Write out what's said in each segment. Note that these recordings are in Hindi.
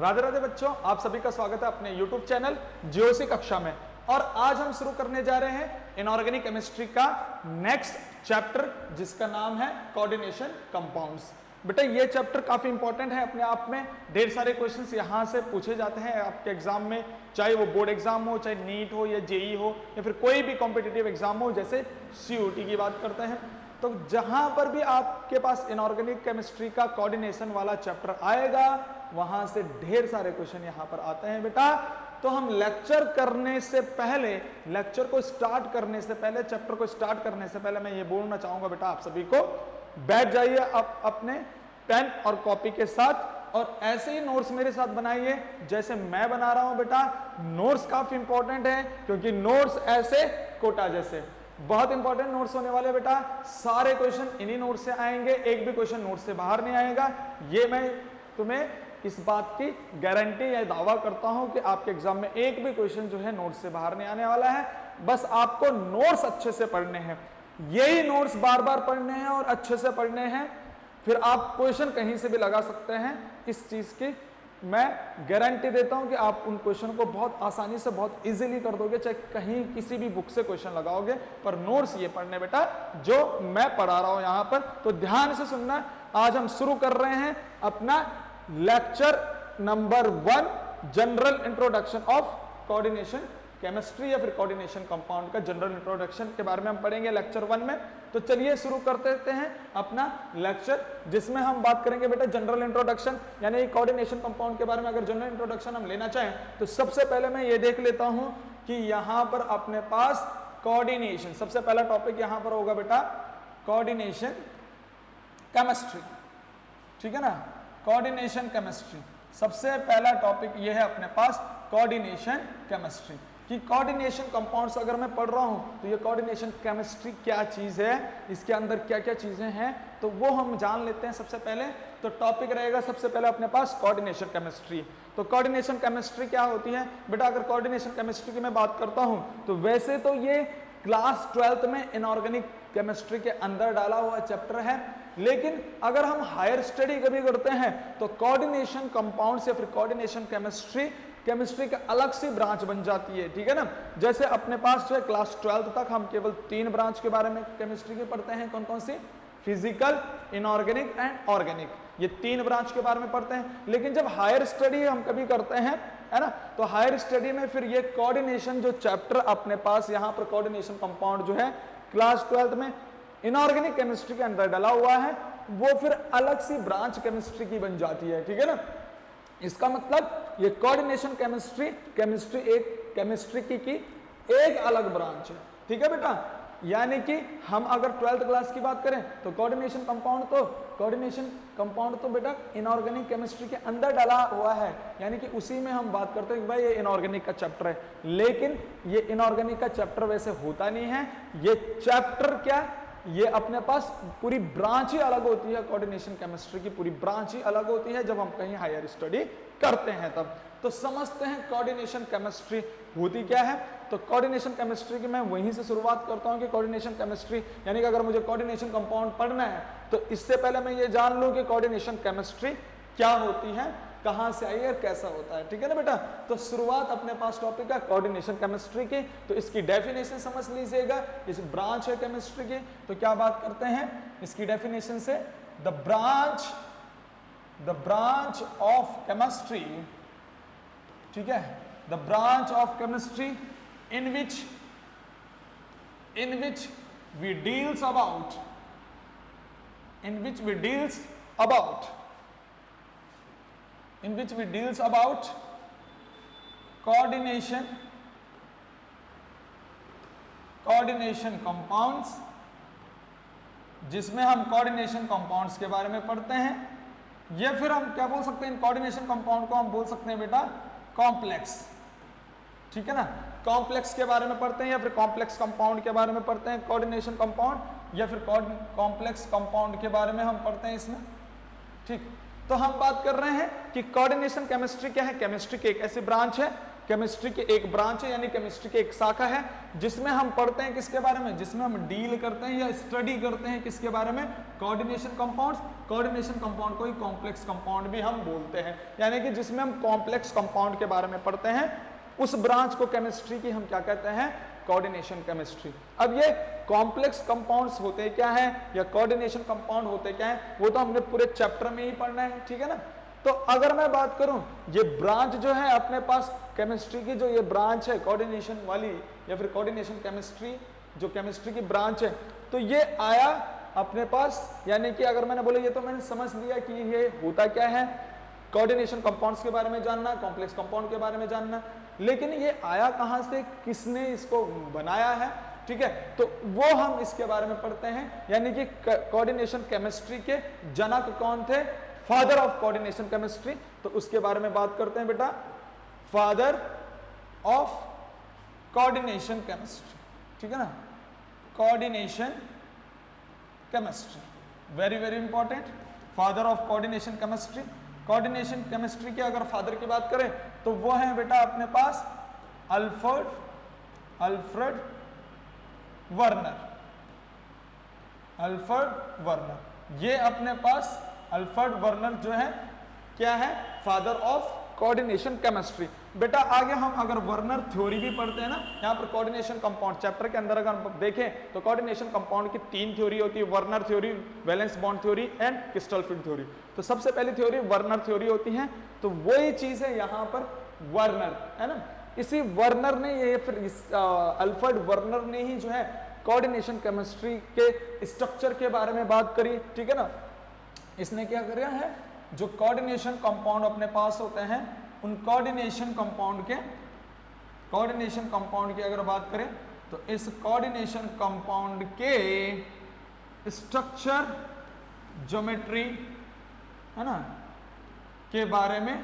राधे राधे बच्चों, आप सभी का स्वागत है अपने YouTube चैनल जीओसी कक्षा में। और आज हम शुरू करने जा रहे हैं इनऑर्गेनिक केमिस्ट्री का नेक्स्ट चैप्टर, जिसका नाम है कोऑर्डिनेशन कंपाउंड्स। बेटा ये चैप्टर काफी इंपॉर्टेंट है अपने आप में। ढेर सारे क्वेश्चंस यहाँ से पूछे जाते हैं आपके एग्जाम में, चाहे वो बोर्ड एग्जाम हो, चाहे नीट हो या जेई हो या फिर कोई भी कॉम्पिटिटिव एग्जाम हो, जैसे सीयूटी की बात करते हैं। तो जहां पर भी आपके पास इनऑर्गेनिक केमिस्ट्री का कोऑर्डिनेशन वाला चैप्टर आएगा, वहां से ढेर सारे क्वेश्चन यहां पर आते हैं बेटा। तो हम लेक्चर करने से पहले, लेक्चर को स्टार्ट करने से पहले, चैप्टर को स्टार्ट करने से पहले मैं ये बोलना चाहूंगा बेटा, आप सभी को बैठ जाइए आप अपने पेन और कॉपी के साथ और ऐसे ही नोट्स मेरे साथ बनाइए जैसे मैं बना रहा हूं बेटा। नोट्स काफी इंपॉर्टेंट है क्योंकि नोट्स ऐसे कोटा जैसे बहुत इंपॉर्टेंट नोट्स होने वाले बेटा। सारे क्वेश्चन इन्हीं नोट से आएंगे, एक भी क्वेश्चन नोट से बाहर नहीं आएगा। ये मैं तुम्हें इस बात की गारंटी या दावा करता हूं कि आपके एग्जाम में एक भी क्वेश्चन जो है नोट से बाहर नहीं आने वाला है। बस आपको नोट्स अच्छे से पढ़ने हैं, यही नोट्स बार बार पढ़ने हैं और अच्छे से पढ़ने हैं, फिर आप क्वेश्चन कहीं से भी लगा सकते हैं। इस चीज की मैं गारंटी देता हूं कि आप उन क्वेश्चन को बहुत आसानी से, बहुत इजीली कर दोगे, चाहे कहीं किसी भी बुक से क्वेश्चन लगाओगे। पर नोट्स ये पढ़ने बेटा जो मैं पढ़ा रहा हूं यहां पर, तो ध्यान से सुनना। आज हम शुरू कर रहे हैं अपना lecture number 1, general introduction of coordination chemistry या फिर कोऑर्डिनेशन कंपाउंड का जनरल इंट्रोडक्शन के बारे में हम पढ़ेंगे लेक्चर 1 में। तो चलिए शुरू करते हैं अपना लेक्चर, जिसमें हम बात करेंगे बेटा जनरल इंट्रोडक्शन, यानी कोऑर्डिनेशन कंपाउंड के बारे में। अगर जनरल इंट्रोडक्शन हम लेना चाहें तो सबसे पहले मैं ये देख लेता हूं कि यहां पर अपने पास कोऑर्डिनेशन, सबसे पहला टॉपिक यहां पर होगा बेटा कोऑर्डिनेशन केमिस्ट्री, ठीक है ना। कोऑर्डिनेशन केमिस्ट्री सबसे पहला टॉपिक ये है अपने पास, कोऑर्डिनेशन केमिस्ट्री कि कोऑर्डिनेशन कंपाउंड्स अगर मैं पढ़ रहा हूं तो ये कोऑर्डिनेशन केमिस्ट्री क्या चीज है, इसके अंदर क्या क्या चीजें हैं, तो वो हम जान लेते हैं सबसे पहले। तो टॉपिक रहेगा सबसे पहले अपने पास कोऑर्डिनेशन केमिस्ट्री। तो कोऑर्डिनेशन केमिस्ट्री क्या होती है बेटा? अगर कोऑर्डिनेशन केमिस्ट्री की मैं बात करता हूं तो वैसे तो ये क्लास 12th में इनऑर्गेनिक केमिस्ट्री के अंदर डाला हुआ चैप्टर है, लेकिन अगर हम हायर स्टडी कभी करते हैं तो कोऑर्डिनेशन कंपाउंड्स या फिर कोऑर्डिनेशन केमिस्ट्री के अलग से ब्रांच बन जाती है, ठीक है ना। जैसे अपने पास जो है क्लास 12th तक हम केवल 3 ब्रांच के बारे में केमिस्ट्री के पढ़ते हैं। कौन कौन सी? फिजिकल, इनऑर्गेनिक एंड ऑर्गेनिक, ये 3 ब्रांच के बारे में पढ़ते हैं। लेकिन जब हायर स्टडी हम कभी करते हैं, है ना, तो हायर स्टडी में फिर ये कोऑर्डिनेशन जो चैप्टर अपने पास यहाँ पर कोऑर्डिनेशन कंपाउंड जो है क्लास 12th में इनऑर्गेनिक केमिस्ट्री के अंदर डाला हुआ है, वो फिर अलग सी ब्रांच केमिस्ट्री की बन जाती है, ठीक है ना। इसका मतलब ये कोऑर्डिनेशन केमिस्ट्री एक केमिस्ट्री की एक अलग ब्रांच है, ठीक है बेटा। यानी कि हम अगर 12th क्लास की बात करें तो कोऑर्डिनेशन कंपाउंड तो बेटा इनऑर्गेनिक केमिस्ट्री के अंदर डाला हुआ है, यानी कि उसी में हम बात करते हैं कि भाई ये इनऑर्गेनिक का चैप्टर है। लेकिन ये इनऑर्गेनिक का चैप्टर वैसे होता नहीं है, ये चैप्टर क्या, ये अपने पास पूरी ब्रांच ही अलग होती है। कोऑर्डिनेशन केमिस्ट्री की पूरी ब्रांच ही अलग होती है जब हम कहीं हायर स्टडी करते हैं तब। तो समझते हैं कोऑर्डिनेशन केमिस्ट्री होती क्या है। तो कोऑर्डिनेशन केमिस्ट्री की मैं वहीं से शुरुआत करता हूं कि कोऑर्डिनेशन केमिस्ट्री यानी कि अगर मुझे कोऑर्डिनेशन कंपाउंड पढ़ना है तो इससे पहले मैं ये जान लूं कि कोऑर्डिनेशन केमिस्ट्री क्या होती है, कहां से आई है और कैसा होता है, ठीक है ना बेटा। तो शुरुआत अपने पास टॉपिक है कोऑर्डिनेशन केमिस्ट्री की। तो इसकी डेफिनेशन समझ लीजिएगा, इस ब्रांच है केमिस्ट्री की। तो क्या बात करते हैं इसकी डेफिनेशन से? द ब्रांच ऑफ केमिस्ट्री, ठीक है, the branch of chemistry in which we deals about coordination compounds, जिसमें हम कोऑर्डिनेशन कंपाउंड्स के बारे में पढ़ते हैं। या फिर हम क्या बोल सकते हैं, इन कोऑर्डिनेशन कंपाउंड को हम बोल सकते हैं बेटा कॉम्प्लेक्स, ठीक है ना। कॉम्प्लेक्स के बारे में पढ़ते हैं या फिर कॉम्प्लेक्स कंपाउंड के बारे में पढ़ते हैं कोऑर्डिनेशन कंपाउंड, या फिर कॉम्प्लेक्स कंपाउंड के बारे में हम पढ़ते हैं इसमें, ठीक। तो हम बात कर रहे हैं कि कोऑर्डिनेशन केमिस्ट्री क्या है। केमिस्ट्री की एक ऐसी ब्रांच है, केमिस्ट्री के एक ब्रांच है, यानी केमिस्ट्री की एक शाखा है, जिसमें हम पढ़ते हैं किसके बारे में, जिसमें हम डील करते हैं या स्टडी करते हैं किसके बारे में, कोऑर्डिनेशन कंपाउंड्स। कोऑर्डिनेशन कंपाउंड को ही कॉम्प्लेक्स कंपाउंड भी हम बोलते हैं, यानी कि जिसमें हम कॉम्प्लेक्स कंपाउंड के बारे में पढ़ते हैं, उस ब्रांच को केमिस्ट्री की हम क्या कहते हैं, कोऑर्डिनेशन केमिस्ट्री। अब ये कॉम्प्लेक्स कंपाउंड्स होते क्या है या कोऑर्डिनेशन कंपाउंड होते क्या है, वो तो हमने पूरे चैप्टर में ही पढ़ना है, ठीक है ना। तो अगर मैं बात करूं, ये ब्रांच जो है अपने पास केमिस्ट्री की, जो ये ब्रांच है कोऑर्डिनेशन वाली या फिर कोऑर्डिनेशन केमिस्ट्री, जो केमिस्ट्री की ब्रांच है, तो ये आया अपने पास, यानी कि अगर मैंने बोला ये तो मैंने समझ लिया कि ये होता क्या है, कोऑर्डिनेशन कंपाउंड्स के बारे में जानना, कॉम्प्लेक्स कंपाउंड के बारे में जानना, लेकिन ये आया कहां से, किसने इसको बनाया है, ठीक है, तो वो हम इसके बारे में पढ़ते हैं। यानी कि कोऑर्डिनेशन केमिस्ट्री के जनक कौन थे, फादर ऑफ कोऑर्डिनेशन केमिस्ट्री, तो उसके बारे में बात करते हैं बेटा, फादर ऑफ कोऑर्डिनेशन केमिस्ट्री, ठीक है ना, coordination chemistry, very very important, father of coordination chemistry. Coordination chemistry के अगर फादर की बात करें तो वो है बेटा अपने पास अल्फ्रेड वर्नर, अल्फ्रेड वर्नर, ये अपने पास अल्फ्रेड वर्नर जो है क्या है, फादर ऑफ कोऑर्डिनेशन केमिस्ट्री। बेटा आगे हम अगर वर्नर थ्योरी भी पढ़ते हैं ना, यहाँ पर कोऑर्डिनेशन कंपाउंड चैप्टर के अंदर अगर हम देखें तो कोऑर्डिनेशन कंपाउंड की 3 थ्योरी होती है, Werner theory, valence bond theory and crystal field theory. तो सबसे पहली थ्योरी वर्नर थ्योरी होती है, तो वही चीज है यहाँ पर वर्नर, है ना। इसी वर्नर ने ये फिर अल्फ्रेड वर्नर ने ही जो है कोऑर्डिनेशन केमिस्ट्री के स्ट्रक्चर के बारे में बात करी, ठीक है ना। इसने क्या किया है, जो कोऑर्डिनेशन कंपाउंड अपने पास होते हैं, उन कोऑर्डिनेशन कंपाउंड की अगर बात करें तो इस कोऑर्डिनेशन कंपाउंड के स्ट्रक्चर, ज्योमेट्री, है ना, के बारे में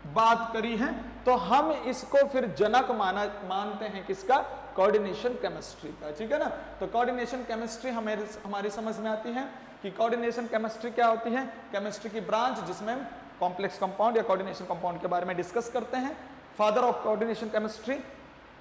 बात करी है। तो हम इसको फिर जनक मानते हैं किसका, कोऑर्डिनेशन केमिस्ट्री का, ठीक है ना। तो कोऑर्डिनेशन केमिस्ट्री हमारी समझ में आती है कि कोऑर्डिनेशन केमिस्ट्री क्या होती है, केमिस्ट्री की ब्रांच जिसमें कॉम्प्लेक्स कंपाउंड या कोऑर्डिनेशन कंपाउंड के बारे में डिस्कस करते हैं। फादर ऑफ कोऑर्डिनेशन केमिस्ट्री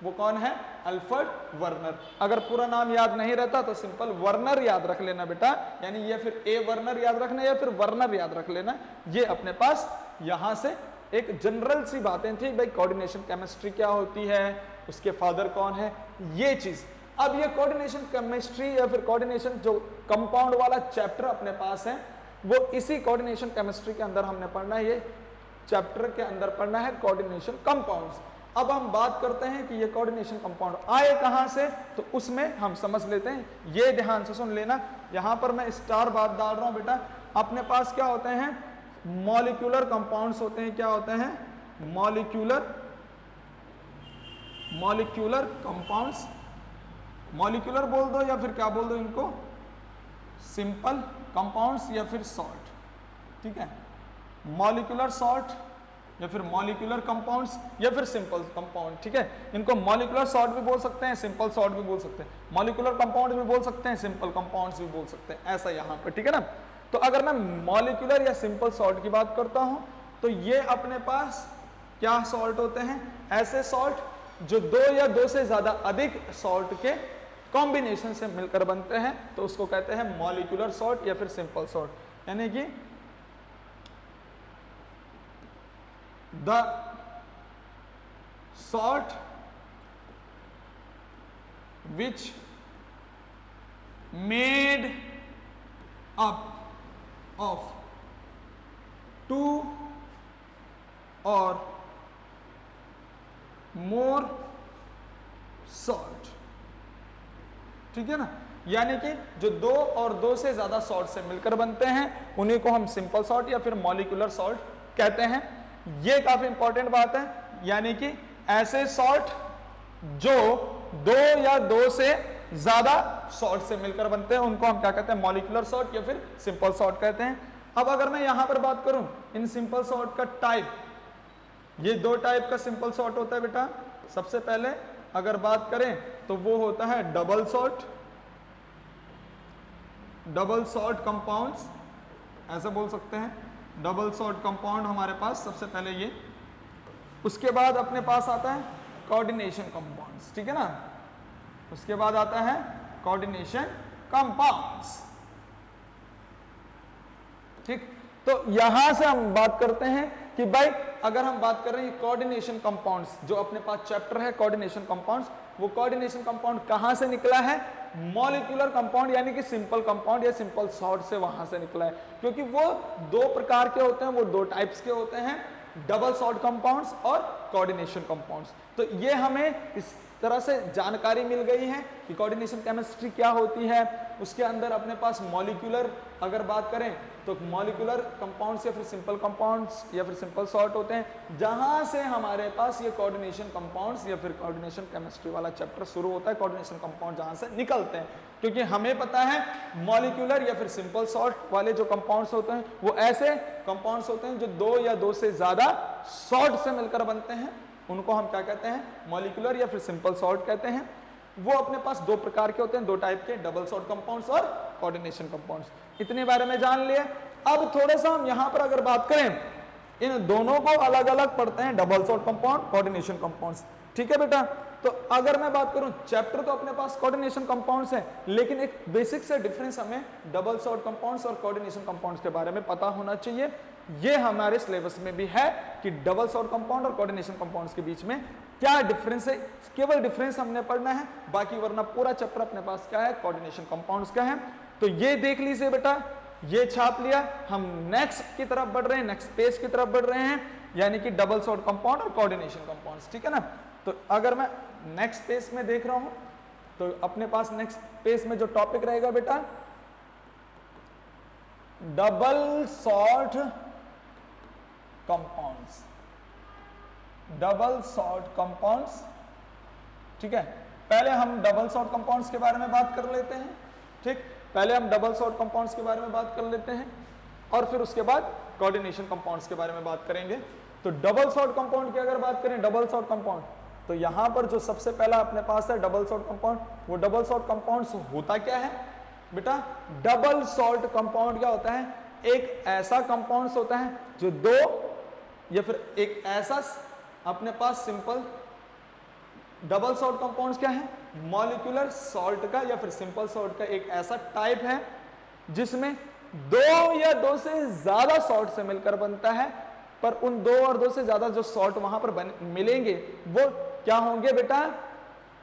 वो कौन है, अल्फ्रेड वर्नर। अगर पूरा नाम याद नहीं रहता तो सिंपल वर्नर याद रख लेना बेटा, यानी ये फिर ए वर्नर याद रखना या फिर वर्नर याद रख लेना। ये अपने पास यहां से एक जनरल सी बातें थी, भाई कोऑर्डिनेशन केमिस्ट्री क्या होती है, उसके फादर कौन है, ये चीज। अब ये कोऑर्डिनेशन केमिस्ट्री या फिर कोऑर्डिनेशन जो कंपाउंड वाला चैप्टर अपने पास है, वो इसी कोऑर्डिनेशन केमिस्ट्री के अंदर हमने पढ़ना है, ये चैप्टर के अंदर पढ़ना है कोऑर्डिनेशन कंपाउंड्स। अब हम बात करते हैं कि ये कोऑर्डिनेशन कंपाउंड आए कहां से, तो उसमें हम समझ लेते हैं, ये ध्यान से सुन लेना। यहां पर मैं स्टार बात डाल रहा हूं बेटा, अपने पास क्या होते हैं, मॉलिक्यूलर कंपाउंड्स होते हैं, क्या होते हैं, मॉलिक्यूलर कंपाउंड्स, मॉलिक्यूलर बोल दो या फिर क्या बोल दो इनको, सिंपल कंपाउंड्स या फिर सॉल्ट, ठीक है, मॉलिक्यूलर सॉल्ट या फिर मॉलिक्यूलर कंपाउंड्स या फिर सिंपल कंपाउंड, ठीक है। इनको मॉलिक्यूलर सॉल्ट भी बोल सकते हैं, सिंपल सॉल्ट भी बोल सकते हैं, मॉलिक्यूलर कंपाउंड भी बोल सकते हैं, सिंपल कंपाउंड्स भी बोल सकते हैं, ऐसा यहाँ पर, ठीक है ना। तो अगर मैं मॉलिक्यूलर या सिंपल सॉल्ट की बात करता हूं तो ये अपने पास क्या सॉल्ट होते हैं, ऐसे सॉल्ट जो 2 या 2 से ज्यादा अधिक सॉल्ट के कॉम्बिनेशन से मिलकर बनते हैं, तो उसको कहते हैं मॉलिक्यूलर सॉल्ट या फिर सिंपल सॉल्ट। यानी कि the salt which made up of 2 or more salt, ठीक है ना। यानी कि जो 2 और 2 से ज्यादा सॉल्ट से मिलकर बनते हैं उन्हीं को हम सिंपल सॉल्ट या फिर मॉलिक्यूलर सॉल्ट कहते हैं। ये काफी इंपॉर्टेंट बात है, यानी कि ऐसे सॉल्ट जो 2 या 2 से ज्यादा सॉल्ट से मिलकर बनते हैं उनको हम क्या कहते हैं, मॉलिक्यूलर सॉल्ट या फिर सिंपल सॉल्ट कहते हैं। अब अगर मैं यहां पर बात करूं इन सिंपल सॉल्ट का टाइप, ये 2 टाइप का सिंपल सॉल्ट होता है बेटा। सबसे पहले अगर बात करें तो वो होता है डबल सॉल्ट उसके बाद अपने पास आता है कोऑर्डिनेशन कंपाउंड्स, ठीक है ना, उसके बाद आता है कोऑर्डिनेशन कंपाउंड्स, ठीक। तो यहां से हम बात करते हैं कि भाई अगर हम बात कर रहे हैं कोऑर्डिनेशन कंपाउंड्स, जो अपने पास चैप्टर है कोऑर्डिनेशन कंपाउंड्स, वो कोऑर्डिनेशन कंपाउंड कहां से निकला है? मॉलिक्यूलर कंपाउंड यानी कि सिंपल कंपाउंड या सिंपल सॉल्ट से वहां से निकला है, क्योंकि वो दो प्रकार के होते हैं, वो दो टाइप्स के होते हैं, डबल सॉल्ट कंपाउंड्स और कोऑर्डिनेशन कंपाउंड्स। तो ये हमें इस तरह से जानकारी मिल गई है कि कोऑर्डिनेशन केमिस्ट्री क्या होती है। उसके अंदर अपने पास मॉलिक्यूलर अगर बात करें तो मॉलिक्यूलर कंपाउंड्स या फिर सिंपल कंपाउंड्स या फिर सिंपल सॉल्ट होते हैं, जहां से हमारे पास ये कोऑर्डिनेशन कंपाउंड्स या फिर कोऑर्डिनेशन केमिस्ट्री वाला चैप्टर शुरू होता है। कोऑर्डिनेशन कंपाउंड जहां से निकलते हैं, क्योंकि हमें पता है मॉलिक्यूलर या फिर सिंपल सॉल्ट वाले जो कंपाउंड्स होते हैं वो ऐसे कंपाउंड्स होते हैं जो दो या दो से ज्यादा सॉल्ट से मिलकर बनते हैं, उनको हम क्या कहते हैं? मॉलिक्यूलर या फिर सिंपल सॉल्ट कहते हैं। वो अपने पास दो प्रकार के होते हैं, दो टाइप के, डबल सॉल्ट कंपाउंड्स और कोऑर्डिनेशन कंपाउंड्स। इतने बारे में जान लिए। अब थोड़ा सा हम यहां पर अगर बात करें, इन दोनों को अलग अलग पढ़ते हैं, double salt compound, coordination compounds, ठीक है बेटा। तो अगर मैं बात करूं, चैप्टर तो अपने पास कोऑर्डिनेशन कंपाउंड्स है, लेकिन एक बेसिक से डिफरेंस हमें डबल सॉल्ट कंपाउंड्स और कोऑर्डिनेशन कंपाउंड्स के बारे में पता होना चाहिए। ये हमारे सिलेबस में भी है कि डबल सॉल्ट कंपाउंड और कोऑर्डिनेशन कंपाउंड्स के बीच में क्या डिफरेंस है, केवल डिफरेंस हमने पढ़ना है, बाकी वरना पूरा चैप्टर अपने पास क्या है? कोऑर्डिनेशन कंपाउंड्स का है। तो ये देख लीजिए बेटा, ये छाप लिया। हम नेक्स्ट की तरफ बढ़ रहे हैं, नेक्स्ट पेज की तरफ बढ़ रहे हैं, यानी कि डबल सॉल्ट कंपाउंड और कोऑर्डिनेशन कंपाउंड्स, ठीक है ना। तो अगर मैं नेक्स्ट पेज में देख रहा हूं तो अपने पास नेक्स्ट पेज में जो टॉपिक रहेगा बेटा, double salt compounds, double salt compounds, ठीक है। पहले हम डबल सॉल्ट कंपाउंड्स के बारे में बात कर लेते हैं, ठीक। पहले हम डबल सॉल्ट कंपाउंड्स के बारे में बात कर लेते हैं और फिर उसके बाद कोऑर्डिनेशन कंपाउंड्स के बारे में बात करेंगे। तो डबल सॉल्ट कंपाउंड की अगर बात करें, डबल सॉल्ट कंपाउंड, तो यहां पर जो सबसे पहला अपने पास है डबल सॉल्ट कंपाउंड, वो डबल सॉल्ट कंपाउंड्स होता क्या है बेटा? डबल सॉल्ट कंपाउंड क्या होता है? एक ऐसा कंपाउंड्स होता है जो दो या फिर एक ऐसा अपने पास सिंपल, डबल सॉल्ट कंपाउंड्स क्या है? मॉलिक्यूलर सॉल्ट का या फिर सिंपल सॉल्ट का एक ऐसा टाइप है जिसमें दो या दो से ज्यादा सॉल्ट से मिलकर बनता है, पर उन दो और दो से ज्यादा जो सॉल्ट वहां पर मिलेंगे वो क्या होंगे बेटा?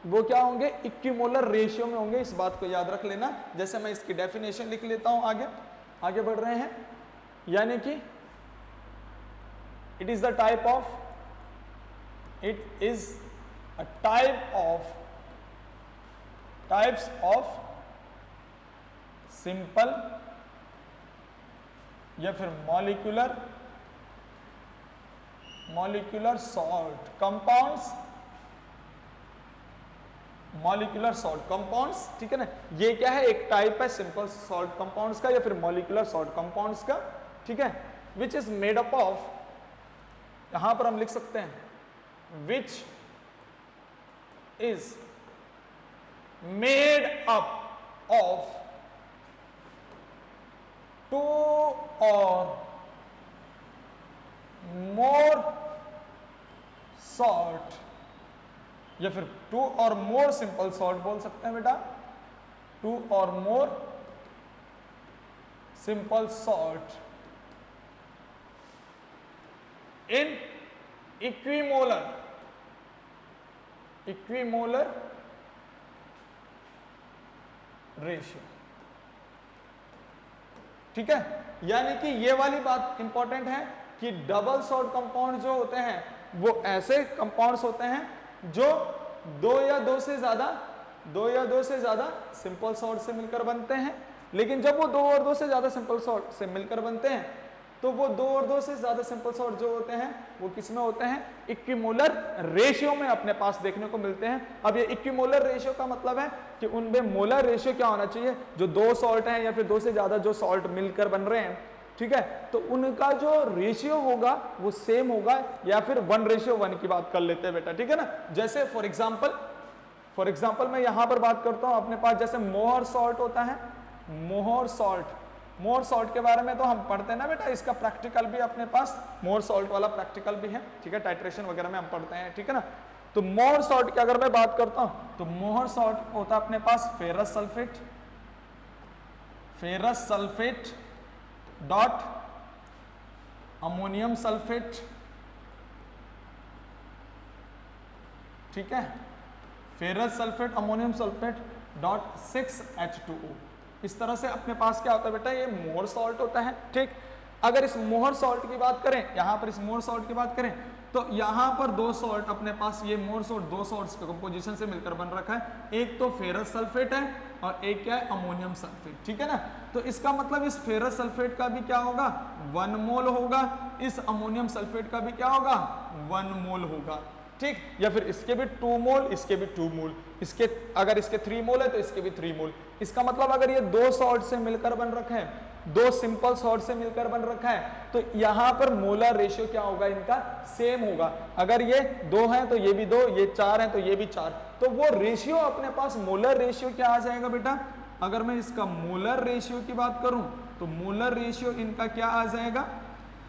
वो क्या होंगे? इक्विमोलर रेशियो में होंगे। इस बात को याद रख लेना। जैसे मैं इसकी डेफिनेशन लिख लेता हूं, आगे बढ़ रहे हैं, यानी कि it is the type of, it is a types of simple या फिर molecular salt compounds, molecular salt compounds, ठीक है ना। ये क्या है? एक टाइप है सिंपल सॉल्ट कंपाउंड्स का या फिर मॉलिक्यूलर सॉल्ट कंपाउंड्स का, ठीक है। Which is made up of, यहां पर हम लिख सकते हैं which is made up of two or more salt या फिर to or more simple salt बोल सकते हैं बेटा, to or more simple salt in equimolar ratio, ठीक है। यानी कि ये वाली बात इंपॉर्टेंट है कि डबल सॉल्ट कंपाउंड जो होते हैं वो ऐसे कंपाउंड्स होते हैं जो दो या दो से ज्यादा सिंपल सॉल्ट से मिलकर बनते हैं। लेकिन जब वो दो और दो से ज्यादा सिंपल सॉल्ट से मिलकर बनते हैं तो वो दो और दो से ज्यादा सिंपल सॉल्ट जो होते हैं वो किसमें होते हैं? इक्विमोलर रेशियो में अपने पास देखने को मिलते हैं। अब ये इक्विमोलर रेशियो का मतलब है कि उनमें मोलर रेशियो क्या होना चाहिए? जो दो सॉल्ट हैं या फिर दो से ज्यादा जो सॉल्ट मिलकर बन रहे हैं, ठीक है, तो उनका जो रेशियो होगा वो सेम होगा या फिर 1:1 की बात कर लेते हैं बेटा, ठीक है ना। जैसे फॉर एग्जाम्पल मैं यहां पर बात करता हूं, अपने पास जैसे मोहर सॉल्ट होता है, मोहर सॉल्ट, मोर सॉल्ट के बारे में तो हम पढ़ते हैं ना बेटा, इसका प्रैक्टिकल भी अपने पास मोर सॉल्ट वाला प्रैक्टिकल भी है, ठीक है, टाइट्रेशन वगैरह में हम पढ़ते हैं, ठीक है ना। तो मोर सॉल्ट की अगर मैं बात करता हूं तो मोर सॉल्ट होता है अपने पास ferrous sulphate dot ammonium sulphate, ठीक है, ferrous sulphate ammonium sulphate dot 6H2O। इस तरह से अपने पास क्या होता है बेटा, ये मोर सॉल्ट होता है, ठीक। अगर इस मोहर सॉल्ट की बात करें, यहां पर इस मोर सॉल्ट की बात करें तो यहां पर दो सॉल्ट अपने पास, ये मोर सॉल्ट दो सॉल्ट्स के कंपोजिशन से मिलकर बन रखा है, एक तो फेरस सल्फेट है और एक क्या है, अमोनियम सल्फेट, ठीक है ना। तो इसका मतलब इस फेरस सल्फेट का भी क्या होगा, 1 मोल होगा, इस अमोनियम सल्फेट का भी क्या होगा, 1 मोल होगा, ठीक। या फिर इसके भी 2 मोल, इसके भी 2 मोल, इसके अगर इसके 3 मोल है तो इसके भी 3 मोल। इसका मतलब अगर ये दो सॉल्ट से मिलकर बन रखा है, दो सिंपल सॉल्ट से मिलकर बन रखा है, तो यहां पर मोलर रेशियो क्या होगा, इनका सेम होगा। अगर ये 2 है तो ये भी 2, ये 4 है तो ये भी 4, तो वो रेशियो अपने पास मोलर रेशियो क्या आ जाएगा बेटा, अगर मैं इसका मोलर रेशियो की बात करूं तो मोलर रेशियो इनका क्या आ जाएगा,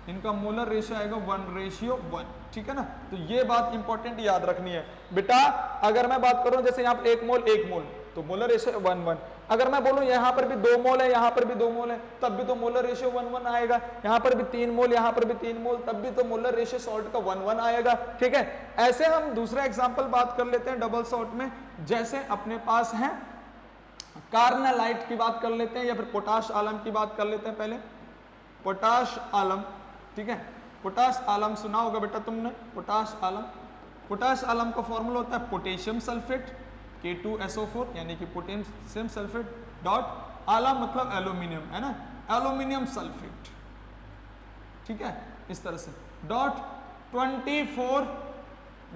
इनका मोलर रेशियो आएगा 1:1, ठीक है ना। तो ये बात इंपॉर्टेंट याद रखनी है बेटा। अगर मैं बात करूं जैसे यहाँ पर 1 मोल तो मोलर रेशियो 1:1। अगर मैं बोलूं यहाँ पर भी 2 मोल है, यहाँ पर भी 2 मोल है, तब भी तो मोलर रेशियो 1:1 आएगा। यहाँ पर भी 3 मोल, यहाँ पर भी 3 मोल, तब भी तो मोलर रेशियो सॉल्ट का 1:1 आएगा, ठीक है। ऐसे हम दूसरा एग्जाम्पल बात कर लेते हैं डबल सॉल्ट में, जैसे अपने पास है कार्नालाइट की बात कर लेते हैं, या फिर पोटाश आलम की बात कर लेते हैं। पहले पोटाश आलम, ठीक है, पोटाश आलम सुना होगा बेटा तुमने, पोटाश आलम का फॉर्मूला होता है पोटेशियम सल्फेट K2SO4, यानी कि पोटेशियम सल्फेट डॉट आलम मतलब एल्यूमिनियम, है ना, एल्यूमिनियम सल्फेट, ठीक है, इस तरह से डॉट 24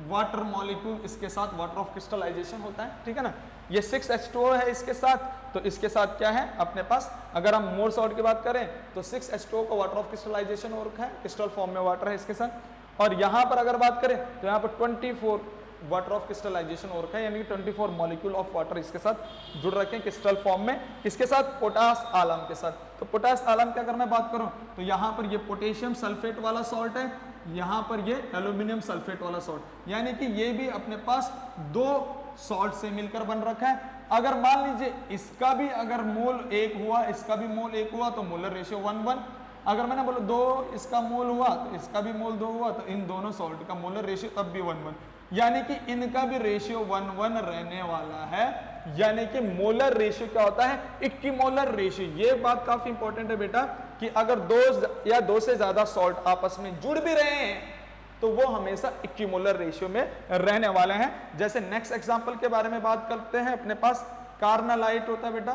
वाटर मॉलिक्यूल, इसके साथ वाटर ऑफ क्रिस्टलाइजेशन होता है, ठीक है ना। ये 6H2O है इसके साथ, तो इसके साथ क्या है अपने पास, अगर हम मोर सॉल्ट की बात करें तो 6H2O का वाटर ऑफ क्रिस्टलाइजेशन हो रखा है, क्रिस्टल फॉर्म में वाटर है इसके साथ। और यहाँ पर अगर बात करें तो यहाँ पर 24 वाटर ऑफ क्रिस्टलाइजेशन हो रखा है, यानी कि 24 मॉलिक्यूल ऑफ वाटर इसके साथ जुड़ रखे हैं क्रिस्टल फॉर्म में, इसके साथ पोटाश आलम के साथ। तो पोटाश आलम की अगर मैं बात करूं तो यहाँ पर ये पोटेशियम सल्फेट वाला सॉल्ट है, यहाँ पर ये एल्यूमिनियम सल्फेट वाला सॉल्ट, यानी कि ये भी अपने पास दो सॉल्ट से मिलकर बन रखा है। अगर मान लीजिए इसका भी अगर मोल 1 हुआ, इसका भी मोल 1 हुआ, तो मोलर रेशियो 1:1। अगर मैंने बोला 2 इसका मोल हुआ तो इसका भी मोल 2 हुआ, तो इन दोनों सॉल्ट का मोलर रेशियो तब भी 1:1, यानी कि इनका भी रेशियो 1:1 रहने वाला है। यानी कि मोलर रेशियो क्या होता है, इक्विमोलर रेशियो। ये बात काफी इंपॉर्टेंट है बेटा कि अगर 2 या 2 से ज्यादा सॉल्ट आपस में जुड़ भी रहे हैं तो वो हमेशा इक्विमोलर रेशियो में रहने वाले हैं। जैसे नेक्स्ट एग्जांपल के बारे में बात करते हैं, अपने पास कार्नालाइट होता है बेटा,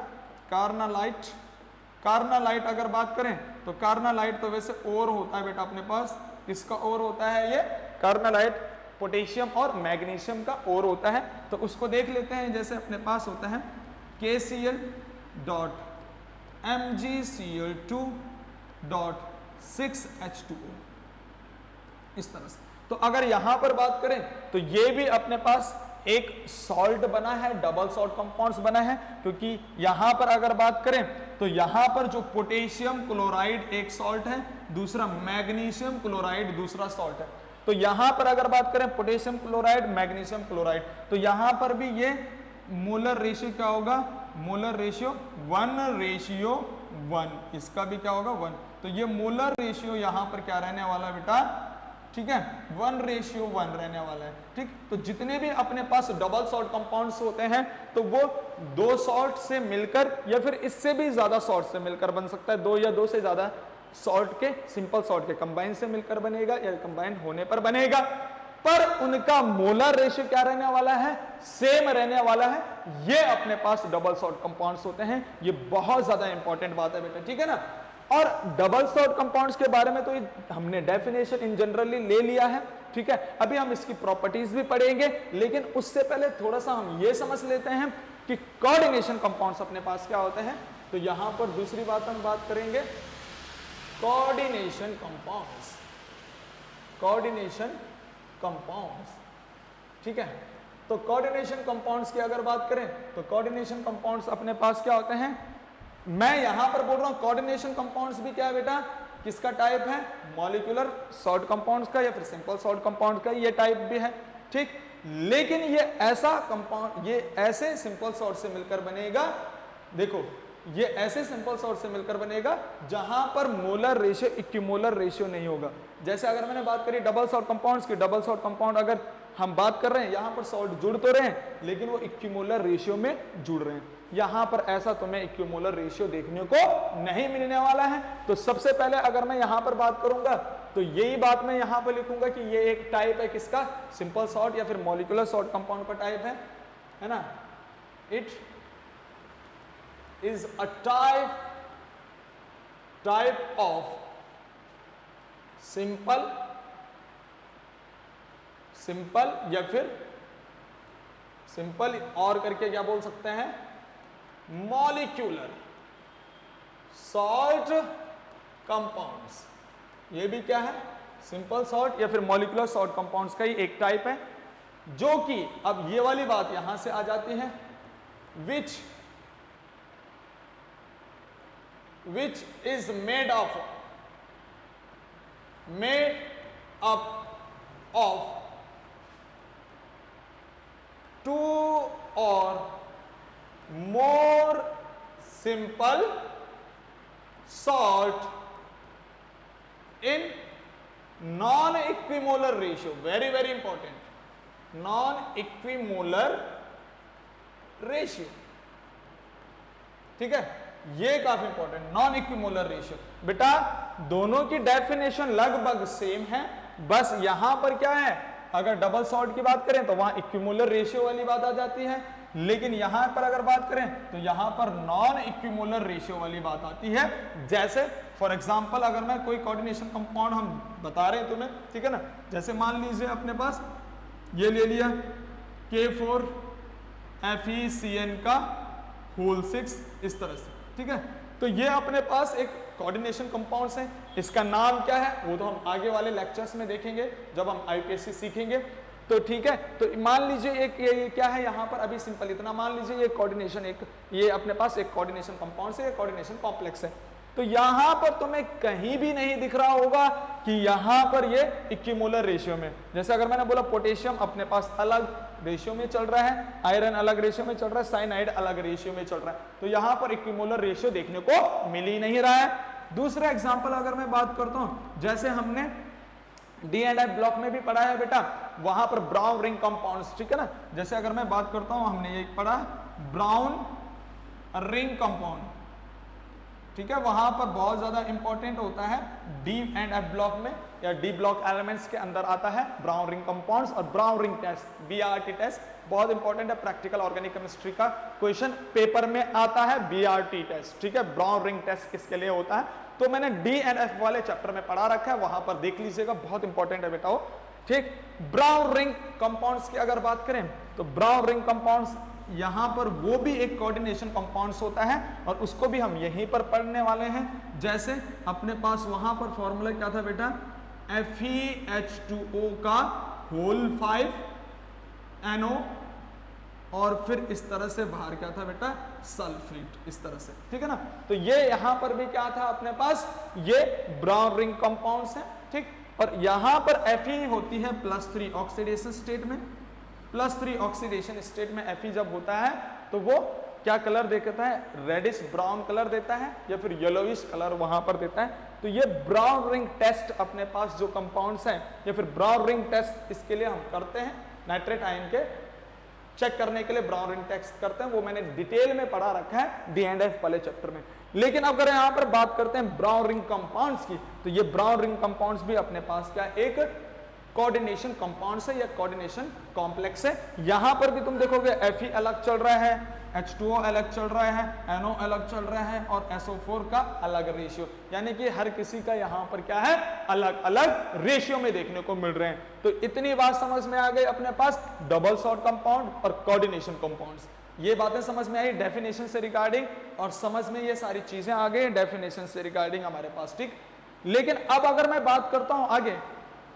कार्नालाइट अगर बात करें तो कार्नालाइट तो वैसे ओर होता है बेटा अपने पास, इसका ओर होता है ये कार्नालाइट, पोटेशियम और मैग्नीशियम का ओर होता है। तो उसको देख लेते हैं, जैसे अपने पास होता है KCl dot MgCl2 dot 6H2O, इस तरह से। तो अगर यहां पर बात करें तो ये भी अपने पास एक सॉल्ट बना है, डबल सॉल्ट कंपाउंड्स बना है, क्योंकि यहां पर अगर बात करें तो यहां पर जो पोटेशियम क्लोराइड एक सॉल्ट है, दूसरा मैग्नीशियम क्लोराइड दूसरा सॉल्ट है। तो यहां पर अगर बात करें पोटेशियम क्लोराइड मैग्नीशियम क्लोराइड, तो यहां पर भी ये मोलर रेशियो क्या होगा, मोलर रेशियो 1:1, इसका भी क्या होगा 1। तो ये मोलर रेशियो यहां पर क्या रहने वाला है बेटा, ठीक है, 1:1 रहने वाला है, ठीक। तो जितने भी अपने पास डबल सॉल्ट कंपाउंड्स होते हैं तो वो 2 सॉल्ट से मिलकर या फिर इससे भी ज्यादा सॉल्ट से मिलकर बन सकता है, 2 या 2 से ज्यादा सॉल्ट के, सिंपल सॉल्ट के कंबाइन से मिलकर बनेगा या कंबाइन होने पर बनेगा, पर उनका मोलर रेशियो क्या रहने वाला है, सेम रहने वाला है। ये अपने पास डबल सॉल्ट कंपाउंड्स होते हैं, ये बहुत ज्यादा इंपॉर्टेंट बात है बेटा, ठीक है ना। और डबल सॉल्ट कंपाउंड्स के बारे में तो हमने डेफिनेशन इन जनरली ले लिया है, ठीक है। अभी हम इसकी प्रॉपर्टीज भी पढ़ेंगे, लेकिन उससे पहले थोड़ा सा हम ये समझ लेते हैं कि कोऑर्डिनेशन कंपाउंड्स अपने पास क्या होते हैं। तो यहां पर दूसरी बात हम बात करेंगे कोऑर्डिनेशन कंपाउंड्स, ठीक है। तो कोऑर्डिनेशन कंपाउंड्स की अगर बात करें तो कोऑर्डिनेशन कंपाउंड्स अपने पास क्या होते हैं, मैं यहां पर बोल रहा हूं कोऑर्डिनेशन कंपाउंड्स भी क्या है बेटा, किसका टाइप है, मॉलिक्यूलर सॉल्ट कंपाउंड्स का या फिर सिंपल सॉल्ट कंपाउंड का ये टाइप भी है, ठीक। लेकिन ये ऐसा कंपाउंड, ये ऐसे सिंपल सॉल्ट से मिलकर बनेगा, देखो ये ऐसे सिंपल सॉल्ट से मिलकर बनेगा जहां पर मोलर रेशियो इक्विमोलर रेशियो नहीं होगा। जैसे अगर मैंने बात करी डबल सॉल्ट कंपाउंड्स की, डबल सॉल्ट कंपाउंड अगर हम बात कर रहे हैं यहां पर सॉल्ट जुड़ तो रहे हैं लेकिन वो इक्विमोलर रेशियो में जुड़ रहे हैं, यहां पर ऐसा तुम्हें इक्विमोलर रेशियो देखने को नहीं मिलने वाला है। तो सबसे पहले अगर मैं यहां पर बात करूंगा तो यही बात मैं यहां पर लिखूंगा कि ये एक टाइप है किसका, सिंपल सॉल्ट या फिर मॉलिक्यूलर सॉल्ट कंपाउंड का टाइप है ना। It is a type of simple या फिर सिंपल और करके क्या बोल सकते हैं, मॉलिक्यूलर सॉल्ट कंपाउंड्स। ये भी क्या है, सिंपल सॉल्ट या फिर मॉलिक्यूलर सॉल्ट कंपाउंड्स का ही एक टाइप है, जो कि अब ये वाली बात यहां से आ जाती है, which is made up of two or more simple salt in non-equimolar ratio, very very important, non-equimolar ratio, ठीक है, ये काफी इंपॉर्टेंट, नॉन इक्विमोलर रेशियो। बेटा दोनों की डेफिनेशन लगभग सेम है, बस यहां पर क्या है, अगर डबल सॉल्ट की बात करें तो वहां इक्विमोलर रेशियो वाली बात आ जाती है, लेकिन यहां पर अगर बात करें तो यहां पर नॉन इक्विमोलर रेशियो वाली बात आती है। जैसे फॉर एग्जांपल अगर मैं कोई कोऑर्डिनेशन कंपाउंड हम बता रहे हैं तुम्हें, ठीक है ना, जैसे मान लीजिए अपने पास ये ले लिया K4FeCN का होल 6 इस तरह से, ठीक है। तो ये अपने पास एक कोऑर्डिनेशन कंपाउंड्स है, इसका नाम क्या है वो तो हम आगे वाले लेक्चर्स में देखेंगे जब हम आईपीएससी सीखेंगे, तो ठीक है। तो मान लीजिए एक ये क्या है यहाँ पर, अभी सिंपल इतना मान लीजिए ये कोऑर्डिनेशन, एक ये अपने पास एक कोऑर्डिनेशन कंपाउंड है, कोऑर्डिनेशन कॉम्प्लेक्स है। तो यहां पर तुम्हें कहीं भी नहीं दिख रहा होगा कि यहां पर ये इक्विमोलर रेशियो में, जैसे अगर मैंने बोला पोटेशियम अपने पास अलग रेशियो में चल रहा है, आयरन अलग रेशियो में चल रहा है, साइनाइड अलग रेशियो में चल रहा है, तो यहां पर इक्विमोलर रेशियो देखने को मिल ही नहीं रहा है। दूसरा एग्जांपल अगर मैं बात करता हूं, जैसे हमने D&F ब्लॉक में भी पढ़ा है बेटा, वहां पर ब्राउन रिंग कंपाउंड्स, ठीक है ना। जैसे अगर मैं बात करता हूं, हमने ये पढ़ा ब्राउन रिंग कंपाउंड, ठीक है, वहां पर बहुत ज्यादा इंपॉर्टेंट होता है D&F ब्लॉक में या डी ब्लॉक एलिमेंट्स के अंदर आता है ब्राउन रिंग कंपाउंड्स, और brown ring test BRT test बहुत इंपॉर्टेंट है, प्रैक्टिकल ऑर्गेनिक केमिस्ट्री का क्वेश्चन पेपर में आता है BRT टेस्ट, ठीक है। ब्राउन रिंग टेस्ट किसके लिए होता है, तो मैंने D&F वाले चैप्टर में पढ़ा रखा है, वहां पर देख लीजिएगा, बहुत इंपॉर्टेंट है बेटा वो, ठीक। ब्राउन रिंग कंपाउंड्स की अगर बात करें तो ब्राउन रिंग कंपाउंड्स यहां पर वो भी एक कोऑर्डिनेशन कंपाउंड्स होता है, और उसको भी हम यहीं पर पढ़ने वाले हैं। जैसे अपने पास वहां पर फॉर्मूला क्या था बेटा, FeH2O का होल 5 NO, और फिर इस तरह से बाहर क्या था बेटा, सल्फेट, इस तरह से, ठीक है ना। तो ये यहां पर भी क्या था अपने पास, ये ब्राउन रिंग कंपाउंड्स है, ठीक। और यहां पर Fe होती है +3 ऑक्सीडेशन स्टेट में, +3 ऑक्सीडेशन स्टेट में Fe जब होता है तो वो क्या कलर देता है, रेडिश ब्राउन कलर देता है या फिर येलोइश कलर वहां पर देता है। तो ये ब्राउन रिंग टेस्ट अपने पास जो कंपाउंड्स हैं या फिर ब्राउन रिंग टेस्ट इसके लिए हम करते हैं, नाइट्रेट आयन के चेक करने के लिए ब्राउन रिंग टेस्ट करते हैं, वो मैंने डिटेल में पढ़ा रखा है D&F वाले चैप्टर में। लेकिन अगर यहां पर बात करते हैं ब्राउन रिंग कंपाउंड्स की, तो ये ब्राउन रिंग कंपाउंड्स भी अपने पास क्या एक कोऑर्डिनेशन कंपाउंड्स है या कोऑर्डिनेशन कॉम्प्लेक्स है। यहां पर भी तुम देखोगे Fe अलग चल रहा है, H2O अलग चल रहा है, NO अलग चल रहा है, और SO4 का अलग रेशियो, यानी कि हर किसी का यहां पर क्या है, अलग अलग रेशियो में देखने को मिल रहे हैं। तो इतनी बात समझ में आ गई अपने पास डबल सॉल्ट कंपाउंड और कोऑर्डिनेशन कंपाउंड्स, ये बातें समझ में आई डेफिनेशन से रिगार्डिंग, और समझ में ये सारी चीजें आ गई डेफिनेशन से रिगार्डिंग हमारे पास, ठीक। लेकिन अब अगर मैं बात करता हूं आगे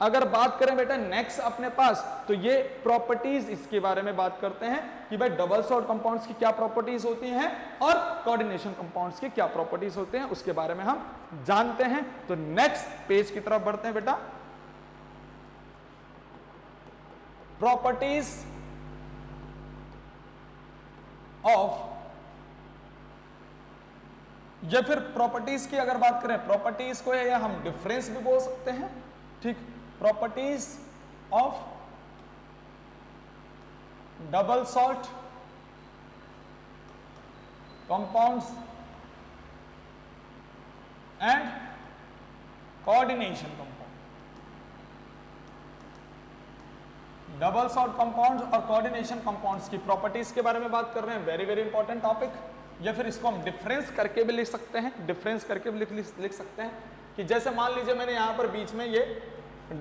अगर बात करें बेटा नेक्स्ट अपने पास, तो ये प्रॉपर्टीज इसके बारे में बात करते हैं कि भाई डबल सॉल्ट कंपाउंड्स की क्या प्रॉपर्टीज होती हैं और कोऑर्डिनेशन कंपाउंड्स की क्या प्रॉपर्टीज होते हैं, उसके बारे में हम जानते हैं। तो नेक्स्ट पेज की तरफ बढ़ते हैं बेटा। प्रॉपर्टीज ऑफ, या फिर प्रॉपर्टीज की अगर बात करें, प्रॉपर्टीज को या हम डिफरेंस भी बोल सकते हैं, ठीक। Properties of double salt compounds and coordination compound. Double salt compounds और कोऑर्डिनेशन कंपाउंड्स की प्रॉपर्टीज के बारे में बात कर रहे हैं, वेरी वेरी इंपॉर्टेंट टॉपिक। या फिर इसको हम डिफरेंस करके भी लिख सकते हैं, डिफरेंस करके भी लिख सकते हैं कि जैसे मान लीजिए मैंने यहां पर बीच में ये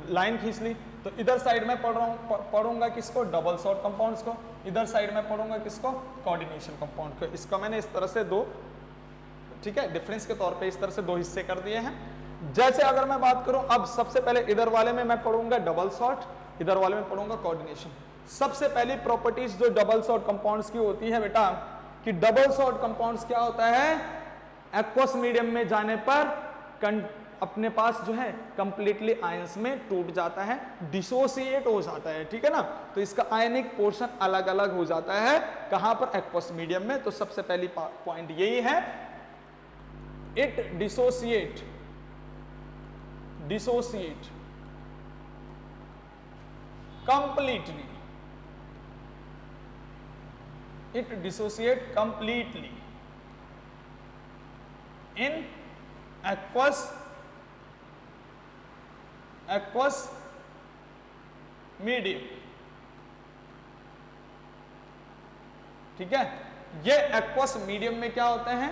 लाइन खींच ली, तो इधर साइड में पढ़ूंगा किसको, डबल सॉल्ट कंपाउंड्स को, इधर साइड में पढ़ूंगा किसको, कोऑर्डिनेशन कंपाउंड को। इसका मैंने इस तरह से दो, ठीक है, डिफरेंस के तौर पे इस तरह से दो हिस्से कर दिए हैं। जैसे अगर मैं बात करूं, अब सबसे पहले इधर वाले में मैं पढ़ूंगा डबल सॉल्ट, इधर वाले में पढ़ूंगा कोऑर्डिनेशन। सबसे पहली प्रॉपर्टीज जो डबल सॉल्ट कंपाउंड्स की होती है बेटा, कि डबल सॉल्ट कंपाउंड्स क्या होता है, एक्वस मीडियम में जाने पर अपने पास जो है कंप्लीटली आयंस में टूट जाता है, डिसोसिएट हो जाता है, ठीक है ना। तो इसका आयनिक पोर्शन अलग अलग हो जाता है, कहां पर, एक्वस मीडियम में। तो सबसे पहली पॉइंट यही है, it dissociate completely, it dissociate completely in aqueous medium, ठीक है। ये एक्वस मीडियम में क्या होते हैं,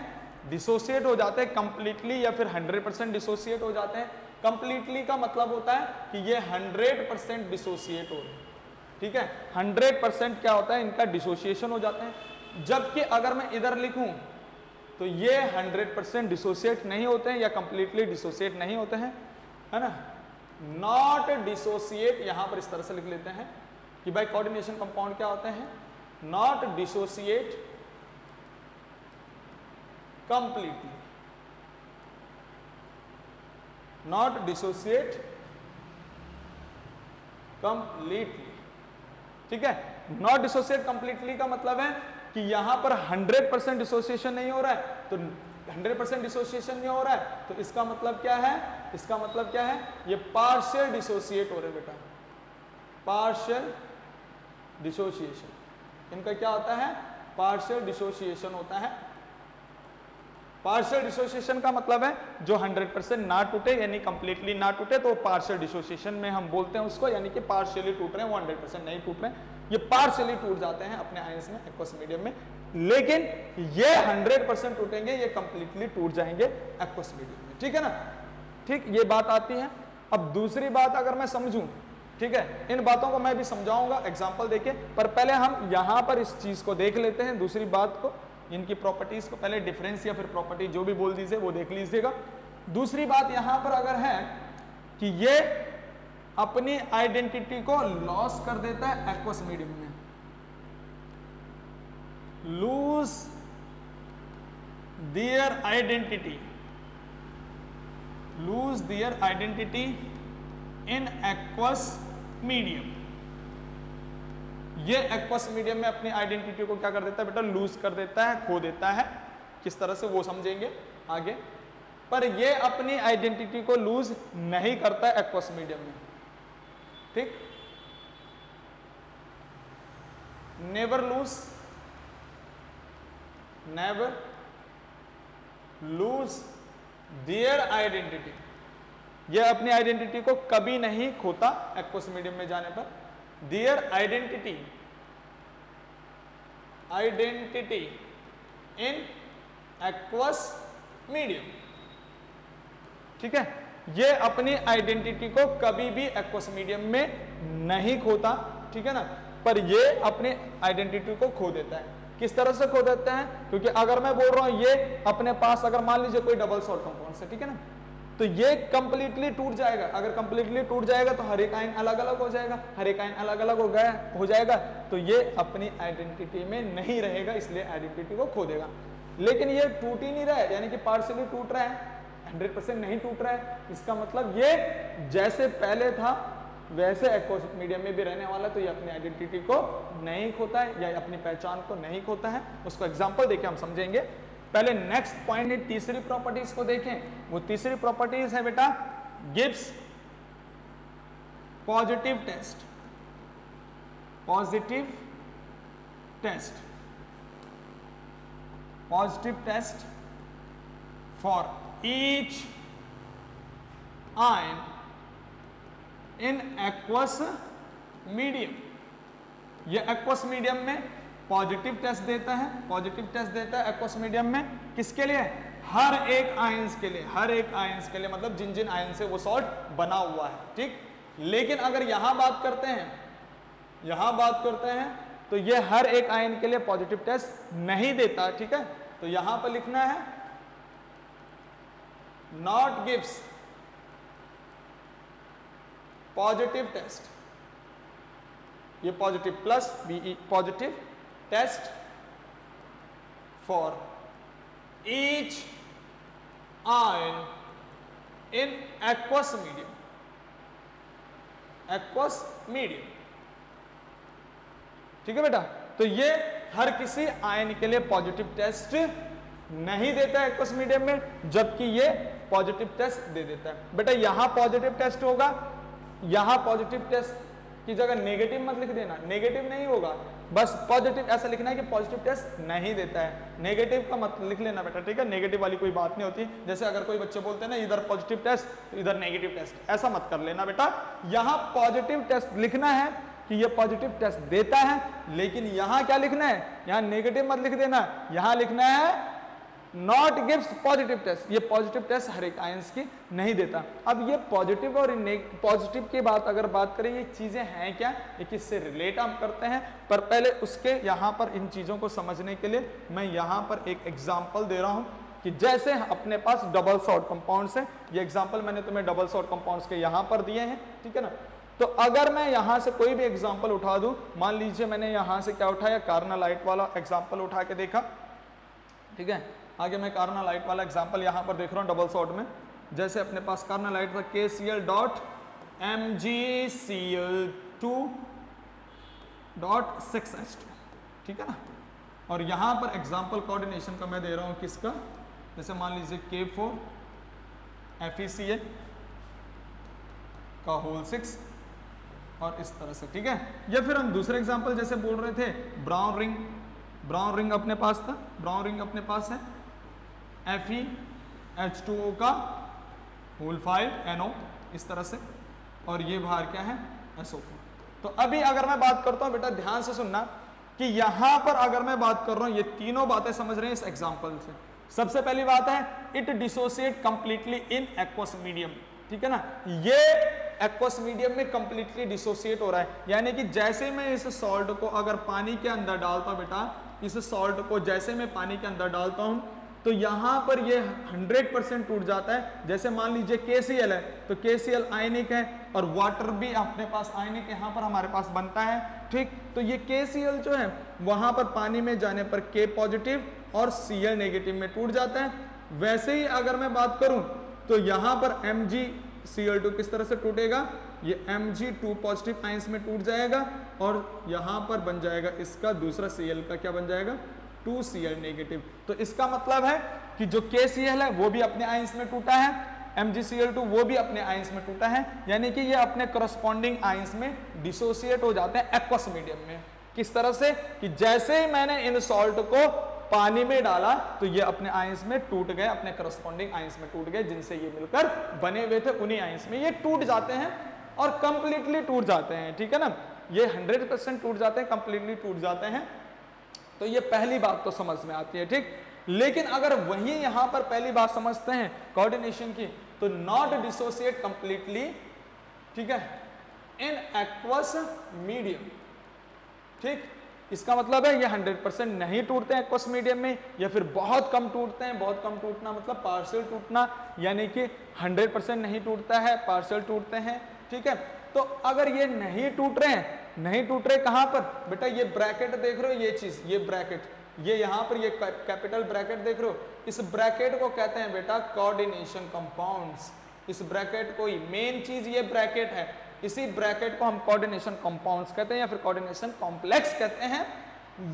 डिसोसिएट हो जाते हैं कंप्लीटली या फिर 100% डिसोसिएट हो जाते हैं। कंप्लीटली का मतलब होता है कि ये 100% डिसोसिएट हो रहे हैं, ठीक है। 100% क्या होता है, इनका डिसोसिएशन हो जाते हैं। जबकि अगर मैं इधर लिखूं तो ये 100% डिसोसिएट नहीं होते हैं या कंप्लीटली डिसोसिएट नहीं होते हैं, है ना। नॉट डिसोसिएट, यहां पर इस तरह से लिख लेते हैं कि भाई कोऑर्डिनेशन कंपाउंड क्या होते हैं, not dissociate completely, not dissociate completely, ठीक है। नॉट डिसोसिएट कंप्लीटली का मतलब है कि यहां पर 100% डिसोसिएशन नहीं हो रहा है, तो 100% डिसोसिएशन नहीं हो रहा है, तो इसका मतलब क्या है, इसका मतलब क्या है, ये पार्शियल डिसोसिएट हो रहे बेटा, पार्शियल डिसोसिएशन। इनका क्या होता है, पार्शियल डिसोसिएशन होता है। पार्शियल डिसोसिएशन का मतलब है जो 100% ना टूटे, यानी कंप्लीटली ना टूटे, तो पार्शियल डिसोसिएशन में हम बोलते हैं उसको, यानी कि पार्शियली टूट रहे हैं, वो 100% नहीं टूट रहे हैं, ये पार्शियली टूट जाते हैं अपने आयंस में, एक्वस मीडियम में। लेकिन ये 100% टूटेंगे, ये कंप्लीटली टूट जाएंगे एक्वस मीडियम में, ठीक है ना। ठीक, ये बात आती है। अब दूसरी बात अगर मैं समझूं, ठीक है, इन बातों को मैं भी समझाऊंगा एग्जाम्पल देके, पर पहले हम यहां पर इस चीज को देख लेते हैं, दूसरी बात को, इनकी प्रॉपर्टीज को। पहले डिफरेंस या फिर प्रॉपर्टी जो भी बोल दीजिए वो देख लीजिएगा। दूसरी बात यहां पर अगर है कि ये अपनी आइडेंटिटी को लॉस कर देता है एक्वस मीडियम में, lose their identity, lose their identity in aqueous medium. ये एक्वस मीडियम में अपनी आइडेंटिटी को क्या कर देता है बेटा, लूज कर देता है, खो देता है। किस तरह से वो समझेंगे आगे, पर ये अपनी आइडेंटिटी को लूज नहीं करता है एक्वस मीडियम में, ठीक। नेवर लूज देयर आइडेंटिटी, ये अपनी आइडेंटिटी को कभी नहीं खोता एक्वस मीडियम में जाने पर। Their identity in aqueous medium, ठीक है। ये अपनी आइडेंटिटी को कभी भी एक्वस मीडियम में नहीं खोता, ठीक है ना, पर ये अपनी आइडेंटिटी को खो देता है। किस तरह से खो देता है, क्योंकि अगर मैं बोल रहा हूं ये अपने पास, अगर मान लीजिए कोई डबल सॉल्ट कंपाउंड है, ठीक है ना, तो ये कंप्लीटली टूट जाएगा। अगर कंप्लीटली टूट जाएगा तो हर एक आयन अलग अलग हो जाएगा, हर एक आयन अलग अलग हो जाएगा, तो ये अपनी आइडेंटिटी में नहीं रहेगा, इसलिए आइडेंटिटी को खो देगा। लेकिन ये टूट ही नहीं रहा है, यानी कि पार्शियली टूट रहा है, 100% नहीं टूट रहा है। इसका मतलब ये जैसे पहले था वैसे एक्वस मीडियम में भी रहने वाला, तो ये अपनी आइडेंटिटी को नहीं खोता है या अपनी पहचान को नहीं खोता है। उसको एग्जांपल देके हम समझेंगे। पहले नेक्स्ट पॉइंट है तीसरी प्रॉपर्टीज को देखें। वो तीसरी प्रॉपर्टीज है बेटा gives positive test. Positive test, positive test for each ion in aqueous medium. ये एक्वस मीडियम में पॉजिटिव टेस्ट देता है, पॉजिटिव टेस्ट देता है एक्वस मीडियम में। किसके लिए? हर एक आयंस के लिए, हर एक आयंस के लिए, मतलब जिन जिन आयन से वो सॉल्ट बना हुआ है, ठीक। लेकिन अगर यहां बात करते हैं, यहां बात करते हैं तो ये हर एक आयन के लिए पॉजिटिव टेस्ट नहीं देता, ठीक है। तो यहां पर लिखना है नॉट गिव्स पॉजिटिव टेस्ट, ये positive plus be positive test for each ion in aqueous medium, aqueous medium, ठीक है बेटा। तो ये हर किसी आयन के लिए पॉजिटिव टेस्ट नहीं देता है एक्वस मीडियम में, जबकि ये पॉजिटिव टेस्ट दे देता है। बेटा यहां पॉजिटिव टेस्ट होगा, यहां पॉजिटिव टेस्ट की जगह नेगेटिव मत लिख देना, नेगेटिव नहीं होगा, बस पॉजिटिव ऐसा लिखना है कि पॉजिटिव टेस्ट नहीं देता है। नेगेटिव का मत लिख लेना बेटा, ठीक है। नेगेटिव वाली कोई बात नहीं होती। जैसे अगर कोई बच्चे बोलते हैं ना इधर पॉजिटिव टेस्ट तो इधर नेगेटिव टेस्ट, ऐसा मत कर लेना बेटा। यहां पॉजिटिव टेस्ट लिखना है कि ये पॉजिटिव टेस्ट देता है, लेकिन यहां क्या लिखना है, यहां नेगेटिव मत लिख देना, यहां लिखना है नॉट गिव्स पॉजिटिव टेस्ट। ये पॉजिटिव टेस्ट हर एक आयंस की नहीं देता। अब ये पॉजिटिव और पॉजिटिव की बात अगर बात करें, ये चीजें हैं क्या, ये किससे रिलेट हम करते हैं, पर पहले उसके यहाँ पर इन चीजों को समझने के लिए मैं यहाँ पर एक एग्जाम्पल दे रहा हूँ कि जैसे अपने पास डबल सॉल्ट कंपाउंड्स है। ये एग्जाम्पल मैंने तुम्हें डबल सॉल्ट कंपाउंड्स के यहाँ पर दिए हैं, ठीक है ना। तो अगर मैं यहाँ से कोई भी एग्जाम्पल उठा दूं, मान लीजिए मैंने यहाँ से क्या उठाया, कार्नालाइट वाला एग्जाम्पल उठा के देखा, ठीक है। आगे मैं कार्नालाइट वाला एग्जांपल यहां पर देख रहा हूं डबल सॉल्ट में। जैसे अपने पास कार्नालाइट था KCl.MgCl2.6H2, ठीक है ना। और यहां पर एग्जांपल कोऑर्डिनेशन का मैं दे रहा हूं किसका, जैसे मान लीजिए K4FeCl का होल 6 और इस तरह से, ठीक है। या फिर हम दूसरे एग्जांपल जैसे बोल रहे थे ब्राउन रिंग, ब्राउन रिंग अपने पास था, ब्राउन रिंग अपने पास है FeH2O का होल 5 NO इस तरह से, और ये बाहर क्या है SO4। तो अभी अगर मैं बात करता हूं बेटा ध्यान से सुनना कि यहां पर अगर मैं बात कर रहा हूं, ये तीनों बातें समझ रहे हैं इस एग्जांपल से। सबसे पहली बात है it dissociate completely in aqueous medium, ठीक है ना। ये एक्वस मीडियम में कंप्लीटली डिसोसिएट हो रहा है, यानी कि जैसे मैं इस सॉल्ट को अगर पानी के अंदर डालता हूं बेटा, इस सॉल्ट को जैसे मैं पानी के अंदर डालता हूं तो यहां पर ये 100% टूट जाता है। जैसे मान लीजिए KCl है तो KCl आयनिक है और वाटर भी अपने पास आयनिक यहां पर हमारे पास बनता है, ठीक। तो ये KCl जो है वहां पर पानी में जाने पर K पॉजिटिव और Cl नेगेटिव में टूट जाता है। वैसे ही अगर मैं बात करूं तो यहां पर MgCl2 किस तरह से टूटेगा, ये Mg2 पॉजिटिव आयंस में टूट जाएगा और यहां पर बन जाएगा इसका दूसरा Cl का क्या बन जाएगा 2Cl नेगेटिव। तो इसका मतलब है कि जो KCl है वो भी अपने आयंस में टूटा है, MgCl2 वो भी अपने आयंस में टूटा है, यानी कि ये अपने करस्पॉन्डिंग आयंस में डिसोसिएट हो जाते हैं एक्वस मीडियम में। किस तरह से कि जैसे ही मैंने इन सॉल्ट को पानी में डाला तो ये अपने आयंस में टूट गए, अपने करस्पॉन्डिंग आयंस में टूट गए, जिनसे ये मिलकर बने हुए थे उन्हीं आयंस में ये टूट जाते हैं और कंप्लीटली टूट जाते हैं, ठीक है ना। ये 100% टूट जाते हैं, कंप्लीटली टूट जाते हैं। तो ये पहली बात तो समझ में आती है, ठीक। लेकिन अगर वही यहां पर पहली बात समझते हैं कोऑर्डिनेशन की, तो नॉट डिसोसिएट कंप्लीटली, ठीक है, इन एक्वस मीडियम, ठीक। इसका मतलब है ये 100% नहीं टूटते हैं एक्वस मीडियम में, या फिर बहुत कम टूटते हैं। बहुत कम टूटना मतलब पार्शियल टूटना, यानी कि 100% नहीं टूटता है, पार्शियल टूटते हैं। ठीक है, तो अगर ये नहीं टूट रहे हैं, नहीं टूट रहे कहां पर बेटा, ये ब्रैकेट देख रहे हो, ये चीज, ये ब्रैकेट, ये यहां पर ये कैपिटल ब्रैकेट देख रहे हो, इस ब्रैकेट को कहते हैं बेटा कोऑर्डिनेशन कंपाउंड्स। इस ब्रैकेट को ही, मेन चीज ये ब्रैकेट है, इसी ब्रैकेट को हम कोऑर्डिनेशन कंपाउंड्स कहते हैं या फिर कोऑर्डिनेशन कॉम्प्लेक्स कहते हैं।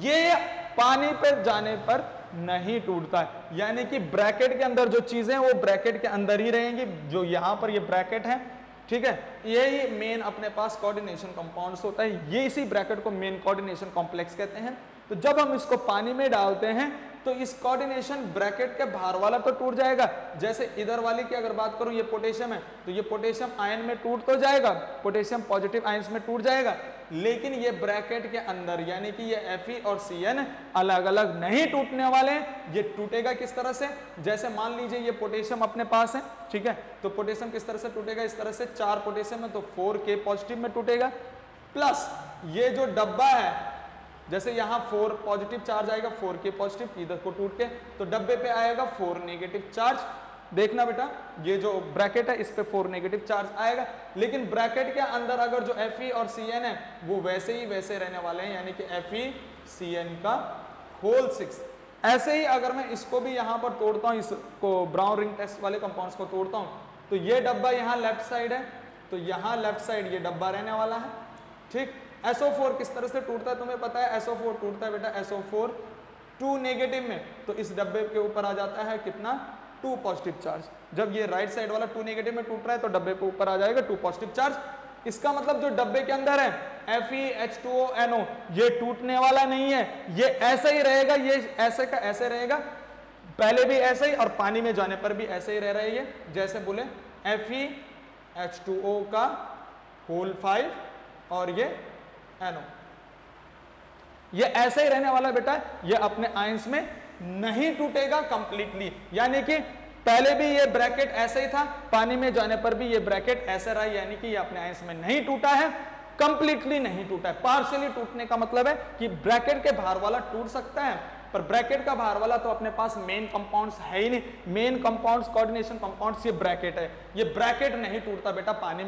ये पानी पर जाने पर नहीं टूटता है, यानी कि ब्रैकेट के अंदर जो चीजें वो ब्रैकेट के अंदर ही रहेंगी। जो यहां पर ये ब्रैकेट है, ठीक है, यही मेन अपने पास कोऑर्डिनेशन कंपाउंड्स होता है, ये इसी ब्रैकेट को मेन कोऑर्डिनेशन कॉम्प्लेक्स कहते हैं। तो जब हम इसको पानी में डालते हैं तो इस कोऑर्डिनेशन ब्रैकेट के बाहर वाला तो टूट जाएगा। जैसे इधर वाली की अगर बात करूं, ये पोटेशियम है, तो ये पोटेशियम आयन में टूट तो जाएगा, पोटेशियम पॉजिटिव आयंस में टूट जाएगा, लेकिन ये ब्रैकेट के अंदर यानी कि ये Fe और Cn अलग अलग नहीं टूटने वाले हैं। ये टूटेगा किस तरह से, जैसे मान लीजिए ये पोटेशियम अपने पास है, ठीक है, तो पोटेशियम किस तरह से टूटेगा, इस तरह से 4 पोटेशियम है तो 4K पॉजिटिव में टूटेगा, प्लस ये जो डब्बा है, जैसे यहाँ 4 पॉजिटिव चार्ज आएगा, 4K पॉजिटिव, इधर को टूट के तो डब्बे पे आएगा 4 नेगेटिव चार्ज। देखना बेटा, ये जो ब्रैकेट है इस पे 4 नेगेटिव चार्ज आएगा, लेकिन ब्रैकेट के अंदर अगर जो Fe और Cn है वो वैसे ही वैसे रहने वाले हैं, यानी कि FeCN का होल 6। ऐसे ही अगर मैं इसको भी यहाँ पर तोड़ता हूँ, इसको ब्राउन रिंग टेस्ट वाले कंपाउंड्स को तोड़ता हूँ, तो ये डब्बा यहाँ लेफ्ट साइड है, तो यहाँ लेफ्ट साइड ये डब्बा रहने वाला है। ठीक, SO4 किस तरह से टूटता है तुम्हें पता है, SO4 टूटता है बेटा, SO4 2 नेगेटिव में, तो इस डब्बे के ऊपर आ जाता है कितना, 2 पॉजिटिव चार्ज। जब ये राइट साइड वाला 2 नेगेटिव में टूट रहा है तो डब्बे के ऊपर आ जाएगा 2 पॉजिटिव चार्ज। इसका मतलब जो डब्बे के अंदर है FeH2ONO ये टूटने वाला नहीं है, ये ऐसे ही रहेगा, ये ऐसे का ऐसे रहेगा, पहले भी ऐसे ही और पानी में जाने पर भी ऐसे ही रह रहा है। ये जैसे बोले FeH2O का होल 5 और ये NO, ये ऐसे ही रहने वाला बेटा, ये अपने आयंस में नहीं टूटेगा कंप्लीटली, यानी कि पहले भी ये ब्रैकेट ऐसे ही था, पानी में जाने पर भी ये ब्रैकेट ऐसे रहा, यानी कि ये अपने आयंस में नहीं टूटा है, कंप्लीटली नहीं टूटा है। पार्शियली टूटने का मतलब है कि ब्रैकेट के बाहर वाला टूट सकता है, पर ब्रैकेट का बाहर वाला तो अपने पास मेन कंपाउंड्स है ही नहीं। मेन कंपाउंड्स कोऑर्डिनेशन कंपाउंड्स ये ब्रैकेट है, ये ब्रैकेट नहीं टूटता बेटा पानी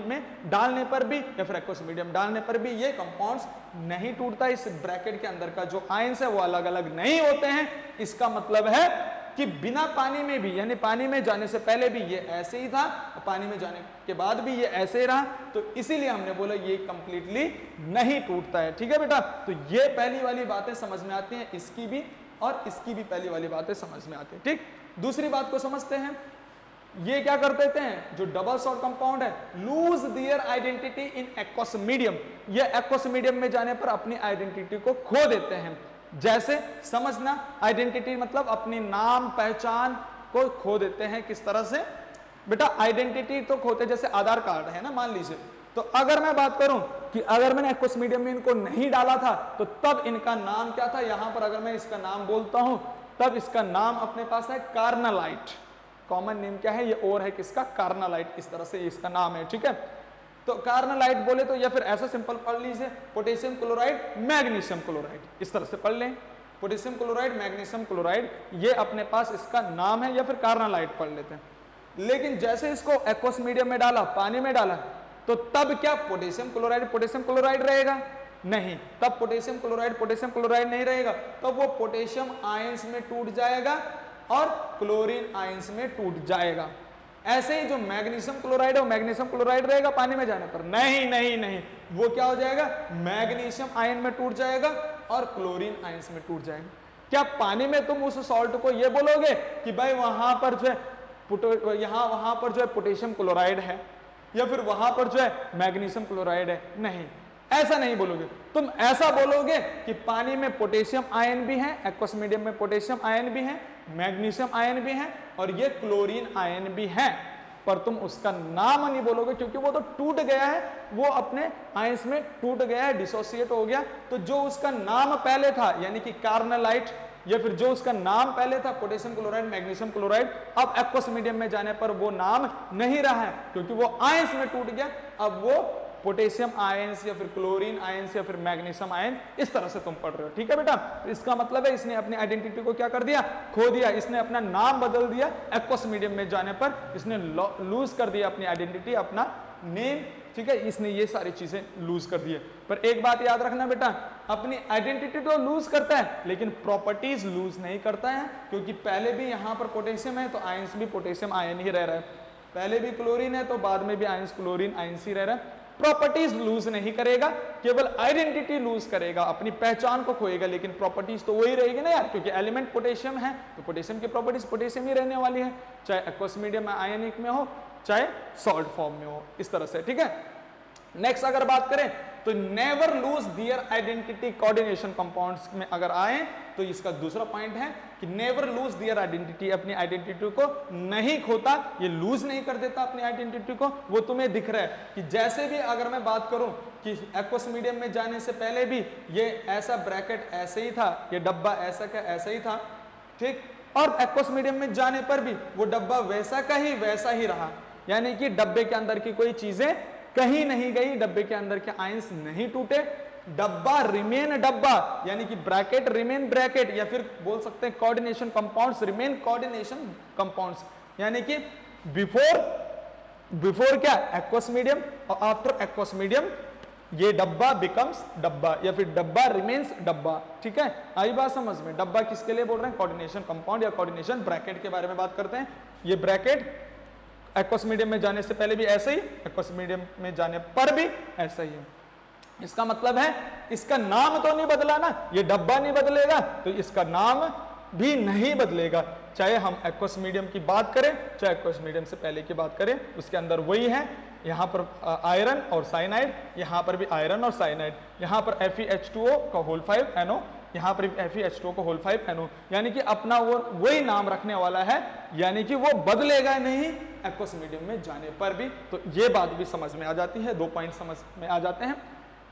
में डालने पर भी या फिर एक्वस मीडियम डालने पर भी ये कंपाउंड्स नहीं टूटता। इस ब्रैकेट के अंदर का जो आयंस है वो अलग अलग नहीं होते हैं। इसका मतलब है कि बिना पानी में भी, यानी पानी में जाने से पहले भी ये ऐसे ही था, पानी में जाने के बाद भी ये ऐसे ही रहा, तो इसीलिए हमने बोला ये कंप्लीटली नहीं टूटता है। ठीक है बेटा, तो ये पहली वाली बातें समझ में आती हैं, इसकी भी और इसकी भी पहली वाली बातें समझ में आती है। ठीक, दूसरी बात को समझते हैं। ये क्या कर देते हैं, जो डबल सॉल्ट कंपाउंड है, lose their identity in aqueous medium, ये एक्वस मीडियम में जाने पर अपनी आइडेंटिटी को खो देते हैं। जैसे समझना, आइडेंटिटी मतलब अपनी नाम पहचान को खो देते हैं। किस तरह से बेटा, आइडेंटिटी तो खोते, जैसे आधार कार्ड है ना, मान लीजिए, तो अगर मैं बात करूं कि अगर मैंने एक्वस मीडियम में इनको नहीं डाला था तो तब इनका नाम क्या था, यहां पर अगर मैं इसका नाम बोलता हूं तब इसका नाम अपने पास है कार्नालाइट। कॉमन नेम क्या है, ये और है किसका, कार्नालाइट, इस तरह से इसका नाम है। ठीक है, तो कार्नालाइट बोले तो या फिर ऐसा सिंपल पढ़ लीजिए, पोटेशियम क्लोराइड मैग्नीशियम क्लोराइड, इस तरह से पढ़ लें, पोटेशियम क्लोराइड मैग्नीशियम क्लोराइड, ये अपने पास इसका नाम है, या फिर कार्नालाइट पढ़ लेते हैं। लेकिन जैसे इसको एक्वस मीडियम में डाला, पानी में डाला, तो तब क्या पोटेशियम क्लोराइड रहेगा, नहीं, तब पोटेशियम क्लोराइड नहीं रहेगा, तब वो पोटेशियम आयंस में टूट जाएगा और क्लोरीन आयंस में टूट जाएगा। ऐसे ही जो मैग्नीशियम क्लोराइड है वो मैग्नीशियम क्लोराइड रहेगा पानी में जाने पर, नहीं, वो क्या हो जाएगा, मैग्नीशियम आयन में टूट जाएगा और क्लोरीन आयंस में टूट जाएगा। क्या पानी में तुम उस सॉल्ट को ये बोलोगे कि भाई वहां पर जो है वहां पर जो है पोटेशियम क्लोराइड है, या फिर वहां पर जो है मैग्नीशियम क्लोराइड है, नहीं, ऐसा नहीं बोलोगे। तुम ऐसा बोलोगे कि पानी में पोटेशियम आयन भी है, एक्वस मीडियम में पोटेशियम आयन भी है, मैग्नीशियम आयन भी है और ये क्लोरीन आयन भी है, पर तुम उसका नाम नहीं बोलोगे क्योंकि वो तो टूट गया है, वो अपने आयंस में टूट गया है, डिसोसिएट हो गया। तो जो उसका नाम पहले था यानी कि कार्नालाइट, या फिर जो उसका नाम पहले था पोटेशियम क्लोराइड मैग्नीशियम क्लोराइड, अब एक्वस मीडियम में जाने पर वो नाम नहीं रहा है क्योंकि वो आयंस में टूट गया, अब वो पोटेशियम आयंस या फिर क्लोरीन आयंस या फिर मैग्नीशियम आयन, इस तरह से तुम पढ़ रहे हो, ठीक है बेटा। तो इसका मतलब है इसने अपनी आइडेंटिटी को क्या कर दिया, खो दिया, इसने अपना नाम बदल दिया, एक्वस मीडियम में जाने पर इसने लूज कर दिया अपनी आइडेंटिटी, अपना नेम, ठीक है, इसने ये सारी चीजें लूज कर दी है। पर एक बात याद रखना बेटा, अपनी आइडेंटिटी तो लूज करता है लेकिन प्रॉपर्टीज लूज नहीं करता है, क्योंकि पहले भी यहां पर पोटेशियम है तो आयंस भी पोटेशियम आयन ही रह रहा है, पहले भी क्लोरीन है तो बाद में भी आयंस क्लोरीन आयंस ही रह रहा है। प्रॉपर्टीज लूज नहीं करेगा, केवल आइडेंटिटी लूज करेगा, अपनी पहचान को खोएगा, लेकिन प्रॉपर्टीज तो वही रहेगी ना यार, क्योंकि एलिमेंट पोटेशियम है तो पोटेशियम की प्रॉपर्टीज पोटेशियम ही रहने वाली है, चाहे एक्वस मीडियम में आयनिक में हो चाहे सॉल्ट फॉर्म में हो, इस तरह से, ठीक है। नेक्स्ट अगर बात करें तो नेवर लूज दियर आइडेंटिटी कोऑर्डिनेशन कंपाउंड्स में अगर आए तो इसका दूसरा पॉइंट है कि नेवर लूज दियर आइडेंटिटी, अपनी आइडेंटिटी को नहीं खोता, ये लूज नहीं कर देता अपनी आइडेंटिटी को। वो तुम्हें दिख रहा है कि जैसे भी अगर मैं बात करूं कि एक्वस मीडियम में जाने से पहले भी ये ऐसा ब्रैकेट ऐसे ही था, ये डब्बा ऐसा का ऐसा ही था, ठीक, और एक्वस मीडियम में जाने पर भी वो डब्बा वैसा का ही वैसा ही रहा, यानी कि डब्बे के अंदर की कोई चीजें कहीं नहीं गई, डब्बे के अंदर के आयंस नहीं टूटे, डब्बा रिमेन डब्बा, यानी कि ब्रैकेट रिमेन ब्रैकेट, या फिर बोल सकते हैं coordination compounds remain coordination compounds, यानी कि बिफोर क्या एक्वस मीडियम और आफ्टर एक्वस मीडियम ये डब्बा बिकम्स डब्बा, या फिर डब्बा रिमेन्स डब्बा, ठीक है। आई बात समझ में, डब्बा किसके लिए बोल रहे हैं, कोऑर्डिनेशन कंपाउंड या कोऑर्डिनेशन ब्रैकेट के बारे में बात करते हैं। ये ब्रैकेट एक्वस मीडियम में जाने से पहले भी ऐसे ही, एक्वस मीडियम में जाने पर भी ऐसा ही है। इसका मतलब है इसका नाम तो नहीं बदला ना, ये डब्बा नहीं बदलेगा तो इसका नाम भी नहीं बदलेगा, चाहे हम एक्वस मीडियम की बात करें चाहे एक्वस मीडियम से पहले की बात करें, उसके अंदर वही है। यहाँ पर आयरन और साइनाइड, यहाँ पर भी आयरन और साइनाइड, यहाँ पर FeH2O का होल 5 NO, यहाँ पर FeH2O को होल 5 NO, यानी कि अपना वो वही नाम रखने वाला है, यानी कि वो बदलेगा नहीं एक्वस मीडियम में जाने पर भी। तो ये बात भी समझ में आ जाती है, 2 पॉइंट समझ में आ जाते हैं।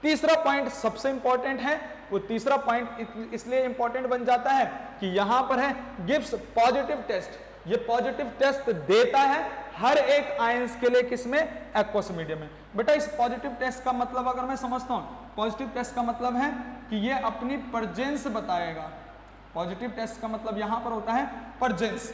तीसरा पॉइंट सबसे इंपॉर्टेंट है, वो तीसरा पॉइंट इसलिए इंपॉर्टेंट बन जाता है कि यहां पर है गिव्स पॉजिटिव टेस्ट, ये पॉजिटिव टेस्ट देता है हर एक आयंस के लिए, किसमें, एक्वस मीडियम में। बेटा इस पॉजिटिव टेस्ट का मतलब अगर मैं समझता हूं, पॉजिटिव टेस्ट का मतलब है कि ये अपनी प्रेजेंस बताएगा, पॉजिटिव टेस्ट का मतलब यहां पर होता है प्रेजेंस,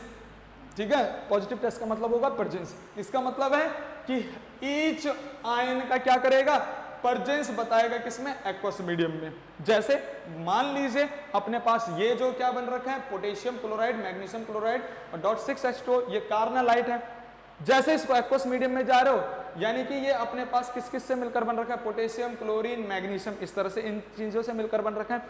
ठीक है, पॉजिटिव टेस्ट का मतलब होगा प्रेजेंस। इसका मतलब है कि ईच आयन का क्या करेगा, प्रेजेंस बताएगा, किसमें, एक्वस मीडियम में। जैसे मान लीजिए अपने पास ये जो क्या बन रखा है, पोटेशियम क्लोराइड, मैग्नीशियम क्लोराइड और .6H2O, ये कार्नालाइट है। जैसे इसको एक्वस मीडियम में जा रहे हो, यानी कि ये अपने पास किस किस से मिलकर बन रखा है, पोटेशियम, क्लोरीन, मैग्नीशियम, इस तरह से इन चीजों से मिलकर बन रखा है।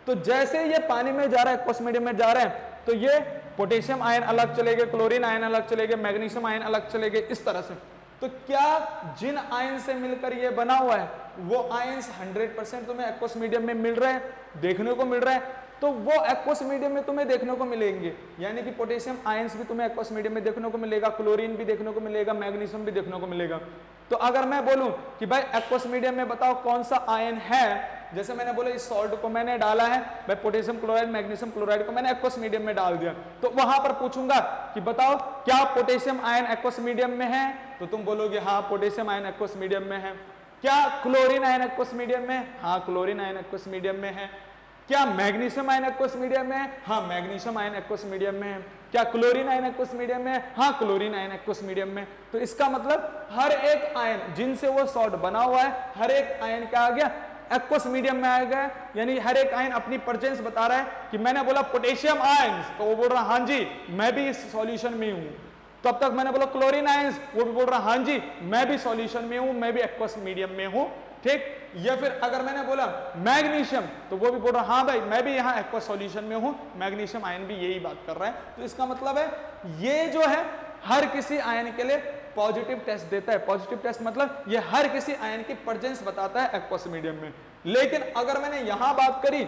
तो जैसे ये पानी में जा रहा है, एक्वस मीडियम में जा रहा है, तो ये पोटेशियम आयन अलग चले गए, क्लोरीन आयन अलग चले गए, मैग्नीशियम आयन अलग चले गए, इस तरह से। तो क्या जिन आयन से मिलकर ये बना हुआ है वो आयंस 100% तुम्हें एक्वस मीडियम में मिल रहे हैं, देखने को मिल रहा है, तो वो एक्वस मीडियम में तुम्हें देखने को मिलेंगे, यानी कि पोटेशियम आयंस भी तुम्हें एक्वस मीडियम में देखने को मिलेगा, क्लोरीन भी देखने को मिलेगा, मैग्नीशियम भी देखने को मिलेगा। तो अगर मैं बोलूं कि भाई एक्वस मीडियम में बताओ कौन सा आयन है, जैसे मैंने बोला इस सॉल्ट को मैंने डाला है, भाई पोटेशियम क्लोराइड, मैग्नीशियम क्लोराइड को मैंने एक्वस मीडियम में डाल दिया, तो वहां पर पूछूंगा कि बताओ क्या पोटेशियम आयन एक्वस मीडियम में है, तो तुम बोलोगे हाँ पोटेशियम आयन एक्वस मीडियम में है। क्या क्लोरीन आयन एक्वस मीडियम में, हाँ क्लोरीन आयन एक्वस मीडियम में है। क्या मैग्नीशियम आयन एक्वस मीडियम में है, हाँ मैग्नीशियम आयन एक्वस मीडियम में है। क्या क्लोरीन आयन एक्वस मीडियम में है, हाँ क्लोरीन आयन एक्वस मीडियम में। तो इसका मतलब हर एक आयन जिनसे वो सॉल्ट बना हुआ है, हर एक आयन क्या आ गया, एक्वस मीडियम में आ गया, यानी हर एक आयन अपनी प्रेजेंस बता रहा है कि मैंने बोला पोटेशियम आयंस, तो वो बोल रहा हाँ जी मैं भी इस सॉल्यूशन में हूं। तब तक मैंने बोला क्लोरीन आयंस, वो भी बोल रहा हाँ जी मैं भी सॉल्यूशन में हूं, मैं भी एक्वस मीडियम में हूं, ठीक। या फिर अगर मैंने बोला मैग्नीशियम, तो वो भी बोल रहा हाँ भाई मैं भी यहाँ एक्वस सॉल्यूशन में हूं, मैग्नीशियम आयन भी यही बात कर रहा है। तो इसका मतलब है ये जो है हर किसी आयन के लिए पॉजिटिव टेस्ट देता है। पॉजिटिव टेस्ट मतलब ये हर किसी आयन की प्रेजेंस बताता है एक्वस मीडियम में। लेकिन अगर मैंने यहां बात करी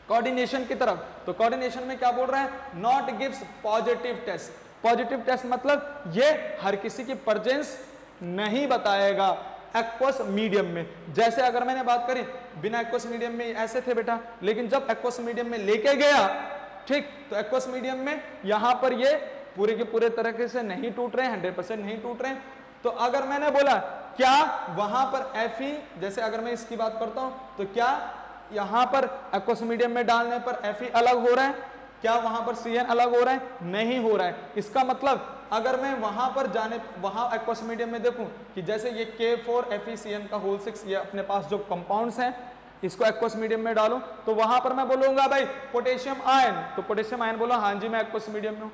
कोऑर्डिनेशन की तरफ, तो कोऑर्डिनेशन में क्या बोल रहा है, not gives positive test. Positive test मतलब ये हर किसी की प्रेजेंस नहीं बताएगा एक्वस मीडियम में। जैसे अगर मैंने बात करी बिना एक्वस मीडियम में ऐसे थे बेटा, लेकिन जब एक्वस मीडियम में लेके गया, ठीक, तो एक्वस मीडियम में यहां पर ये पूरे के पूरे तरीके से नहीं टूट रहे, 100% नहीं टूट रहे। तो अगर मैंने बोला क्या वहां पर Fe, जैसे अगर मैं इसकी बात करता हूं तो क्या यहां पर एक्वस मीडियम में डालने पर Fe अलग हो रहा है? क्या वहां पर Cn अलग हो रहा है? नहीं हो रहा है। इसका मतलब अगर मैं वहां पर वहां एक्वस मीडियम में देखूं कि जैसे ये K4FeCN का होल 6 ये अपने पास जो कंपाउंड्स हैं इसको एक्वस मीडियम में डालूं तो वहां पर मैं बोलूंगा भाई पोटेशियम आयन, तो पोटेशियम आयन बोला हाँ जी मैं एक्वस मीडियम में हूं।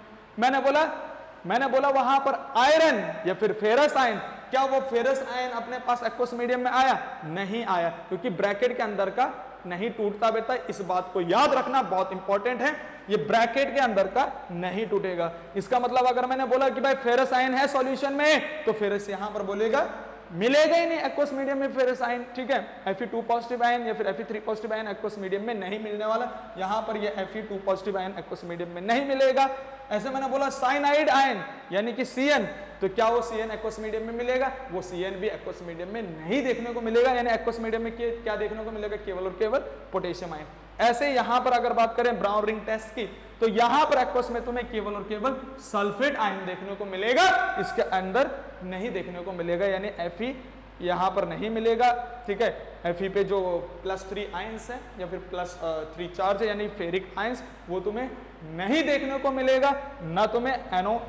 मैंने बोला वहां पर आयरन या फिर फेरस आयन, क्या वो फेरस आयन अपने पास एक्वस मीडियम में आया? नहीं आया, क्योंकि ब्रैकेट के अंदर का नहीं टूटता बेटा, इस बात को याद रखना बहुत इंपॉर्टेंट है, ये ब्रैकेट के अंदर का नहीं टूटेगा। इसका मतलब अगर मैंने बोला कि भाई फेरस आयन है सॉल्यूशन में तो फेरस यहां पर बोलेगा मिलेगा ही नहीं एक्वस मीडियम में फेरस आयन, ठीक है। Fe2 पॉजिटिव आयन या फिर Fe3 positive ion aqueous medium में नहीं मिलने वाला, यहां पर ये Fe2 positive ion aqueous medium में नहीं मिलेगा। ऐसे मैंने बोला साइनाइड आयन यानी कि Cn, तो क्या वो Cn एक्वस मीडियम में मिलेगा? वो Cn भी एक्वस मीडियम में नहीं देखने को मिलेगा, यानी एक्वस मीडियम में क्या देखने को मिलेगा? केवल और केवल पोटेशियम आयन। ऐसे यहां पर अगर बात करें ब्राउन रिंग टेस्ट की तो यहां पर एक्वस में तुम्हें केवल और केवल सल्फेट आयन देखने को मिलेगा, इसके अंदर नहीं देखने को मिलेगा, यानी Fe यहां पर नहीं मिलेगा, ठीक है। Fe पे जो +3 आयंस है या फिर +3 चार्ज है यानी फेरिक आयंस वो तुम्हें नहीं देखने को मिलेगा, ना तुम्हें एनो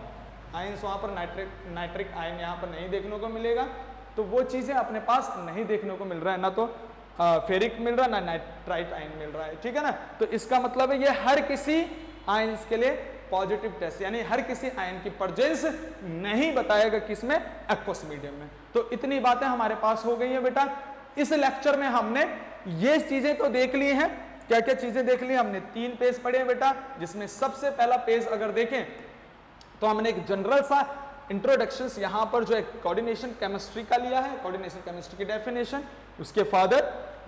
आयंस वहां पर नाइट्रिक आयन यहां पर नहीं देखने को मिलेगा। तो वो चीजें अपने पास नहीं देखने को मिल रहा है, ना तो फेरिक मिल रहा है ना नाइट्राइट आयन मिल रहा है, ठीक है ना। तो इसका मतलब है ये हर किसी आयंस के लिए पॉजिटिव टेस्ट, यानी हर किसी आयन की प्रेजेंस नहीं बताएगा किसमें? एक्वस मीडियम में। तो इतनी बातें हमारे पास हो गई है बेटा। इस लेक्चर में हमने ये चीजें तो देख ली हैं। क्या क्या चीजें देख ली? हमने 3 पेज पढ़े हैं बेटा, जिसमें सबसे पहला पेज अगर देखें तो हमने एक जनरल सा इंट्रोडक्शन यहां पर जो है कोऑर्डिनेशन केमिस्ट्री का लिया है, कोऑर्डिनेशन केमिस्ट्री की डेफिनेशन, उसके फादर,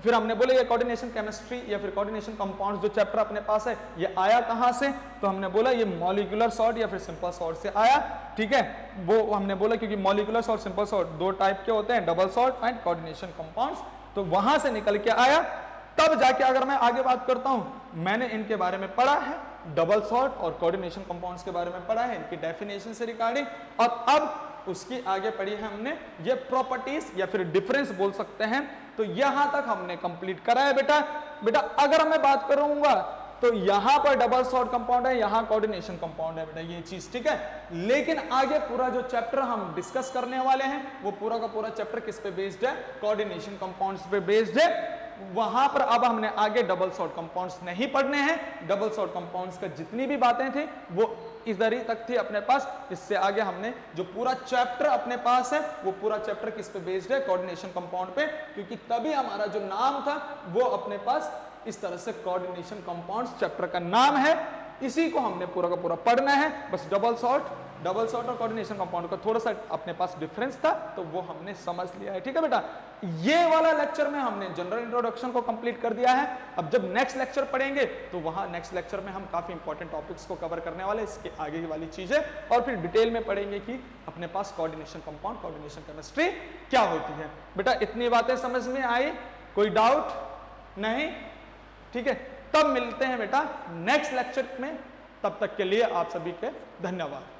फिर हमने बोले ये कोऑर्डिनेशन केमिस्ट्री या फिर कोऑर्डिनेशन कंपाउंड्स जो चैप्टर अपने पास है ये आया कहां से? तो हमने बोला ये मॉलिक्यूलर सॉर्ट या फिर सिंपल सॉर्ट से आया, ठीक है। वो हमने बोला क्योंकि molecular sort simple sort 2 type के होते हैं, double sort and coordination compounds, तो वहां से निकल के आया। तब जाके अगर मैं आगे बात करता हूं, मैंने इनके बारे में पढ़ा है, डबल सॉर्ट और कोऑर्डिनेशन कंपाउंड्स के बारे में पढ़ा है, इनकी डेफिनेशन से रिगार्डिंग, और अब उसकी आगे पढ़ी है हमने ये प्रॉपर्टीज या फिर डिफरेंस बोल सकते हैं। तो यहां तक हमने कंप्लीट करा है बेटा। अगर मैं बात करूंगा तो यहां पर डबल सॉर्ट कंपाउंड है, यहां कोऑर्डिनेशन कंपाउंड है बेटा, ये चीज, ठीक है। लेकिन आगे पूरा जो चैप्टर हम डिस्कस करने वाले हैं वो पूरा का पूरा चैप्टर किस पे बेस्ड है? कोऑर्डिनेशन कंपाउंड्स पे बेस्ड है। वहां पर अब हमने आगे डबल सॉर्ट कंपाउंड्स नहीं पढ़ने हैं, डबल सॉर्ट कंपाउंड्स का जितनी भी बातें थी वो इधर ही तक थी अपने पास। इससे आगे हमने जो पूरा चैप्टर अपने पास है वो पूरा चैप्टर किस पे बेस्ड है? कोऑर्डिनेशन कंपाउंड पे, क्योंकि तभी हमारा जो नाम था वो अपने पास इस तरह से कोऑर्डिनेशन कंपाउंड्स चैप्टर का नाम है। इसी को हमने पूरा का पूरा पढ़ना है। बस डबल सॉर्ट और कोऑर्डिनेशन कंपाउंड का थोड़ा सा अपने पास डिफरेंस था तो वो हमने समझ लिया है, ठीक है बेटा। ये वाला लेक्चर में हमने जनरल इंट्रोडक्शन को कंप्लीट कर दिया है। अब जब नेक्स्ट लेक्चर पढ़ेंगे तो वहां नेक्स्ट लेक्चर में हम काफी इंपॉर्टेंट टॉपिक्स को कवर करने वाले, इसके आगे वाली चीजें, और फिर डिटेल में पढ़ेंगे कि अपने पास कोऑर्डिनेशन कंपाउंड, कोऑर्डिनेशन केमिस्ट्री क्या होती है। बेटा इतनी बातें समझ में आई? कोई डाउट नहीं? ठीक है, तब मिलते हैं बेटा नेक्स्ट लेक्चर में। तब तक के लिए आप सभी के धन्यवाद।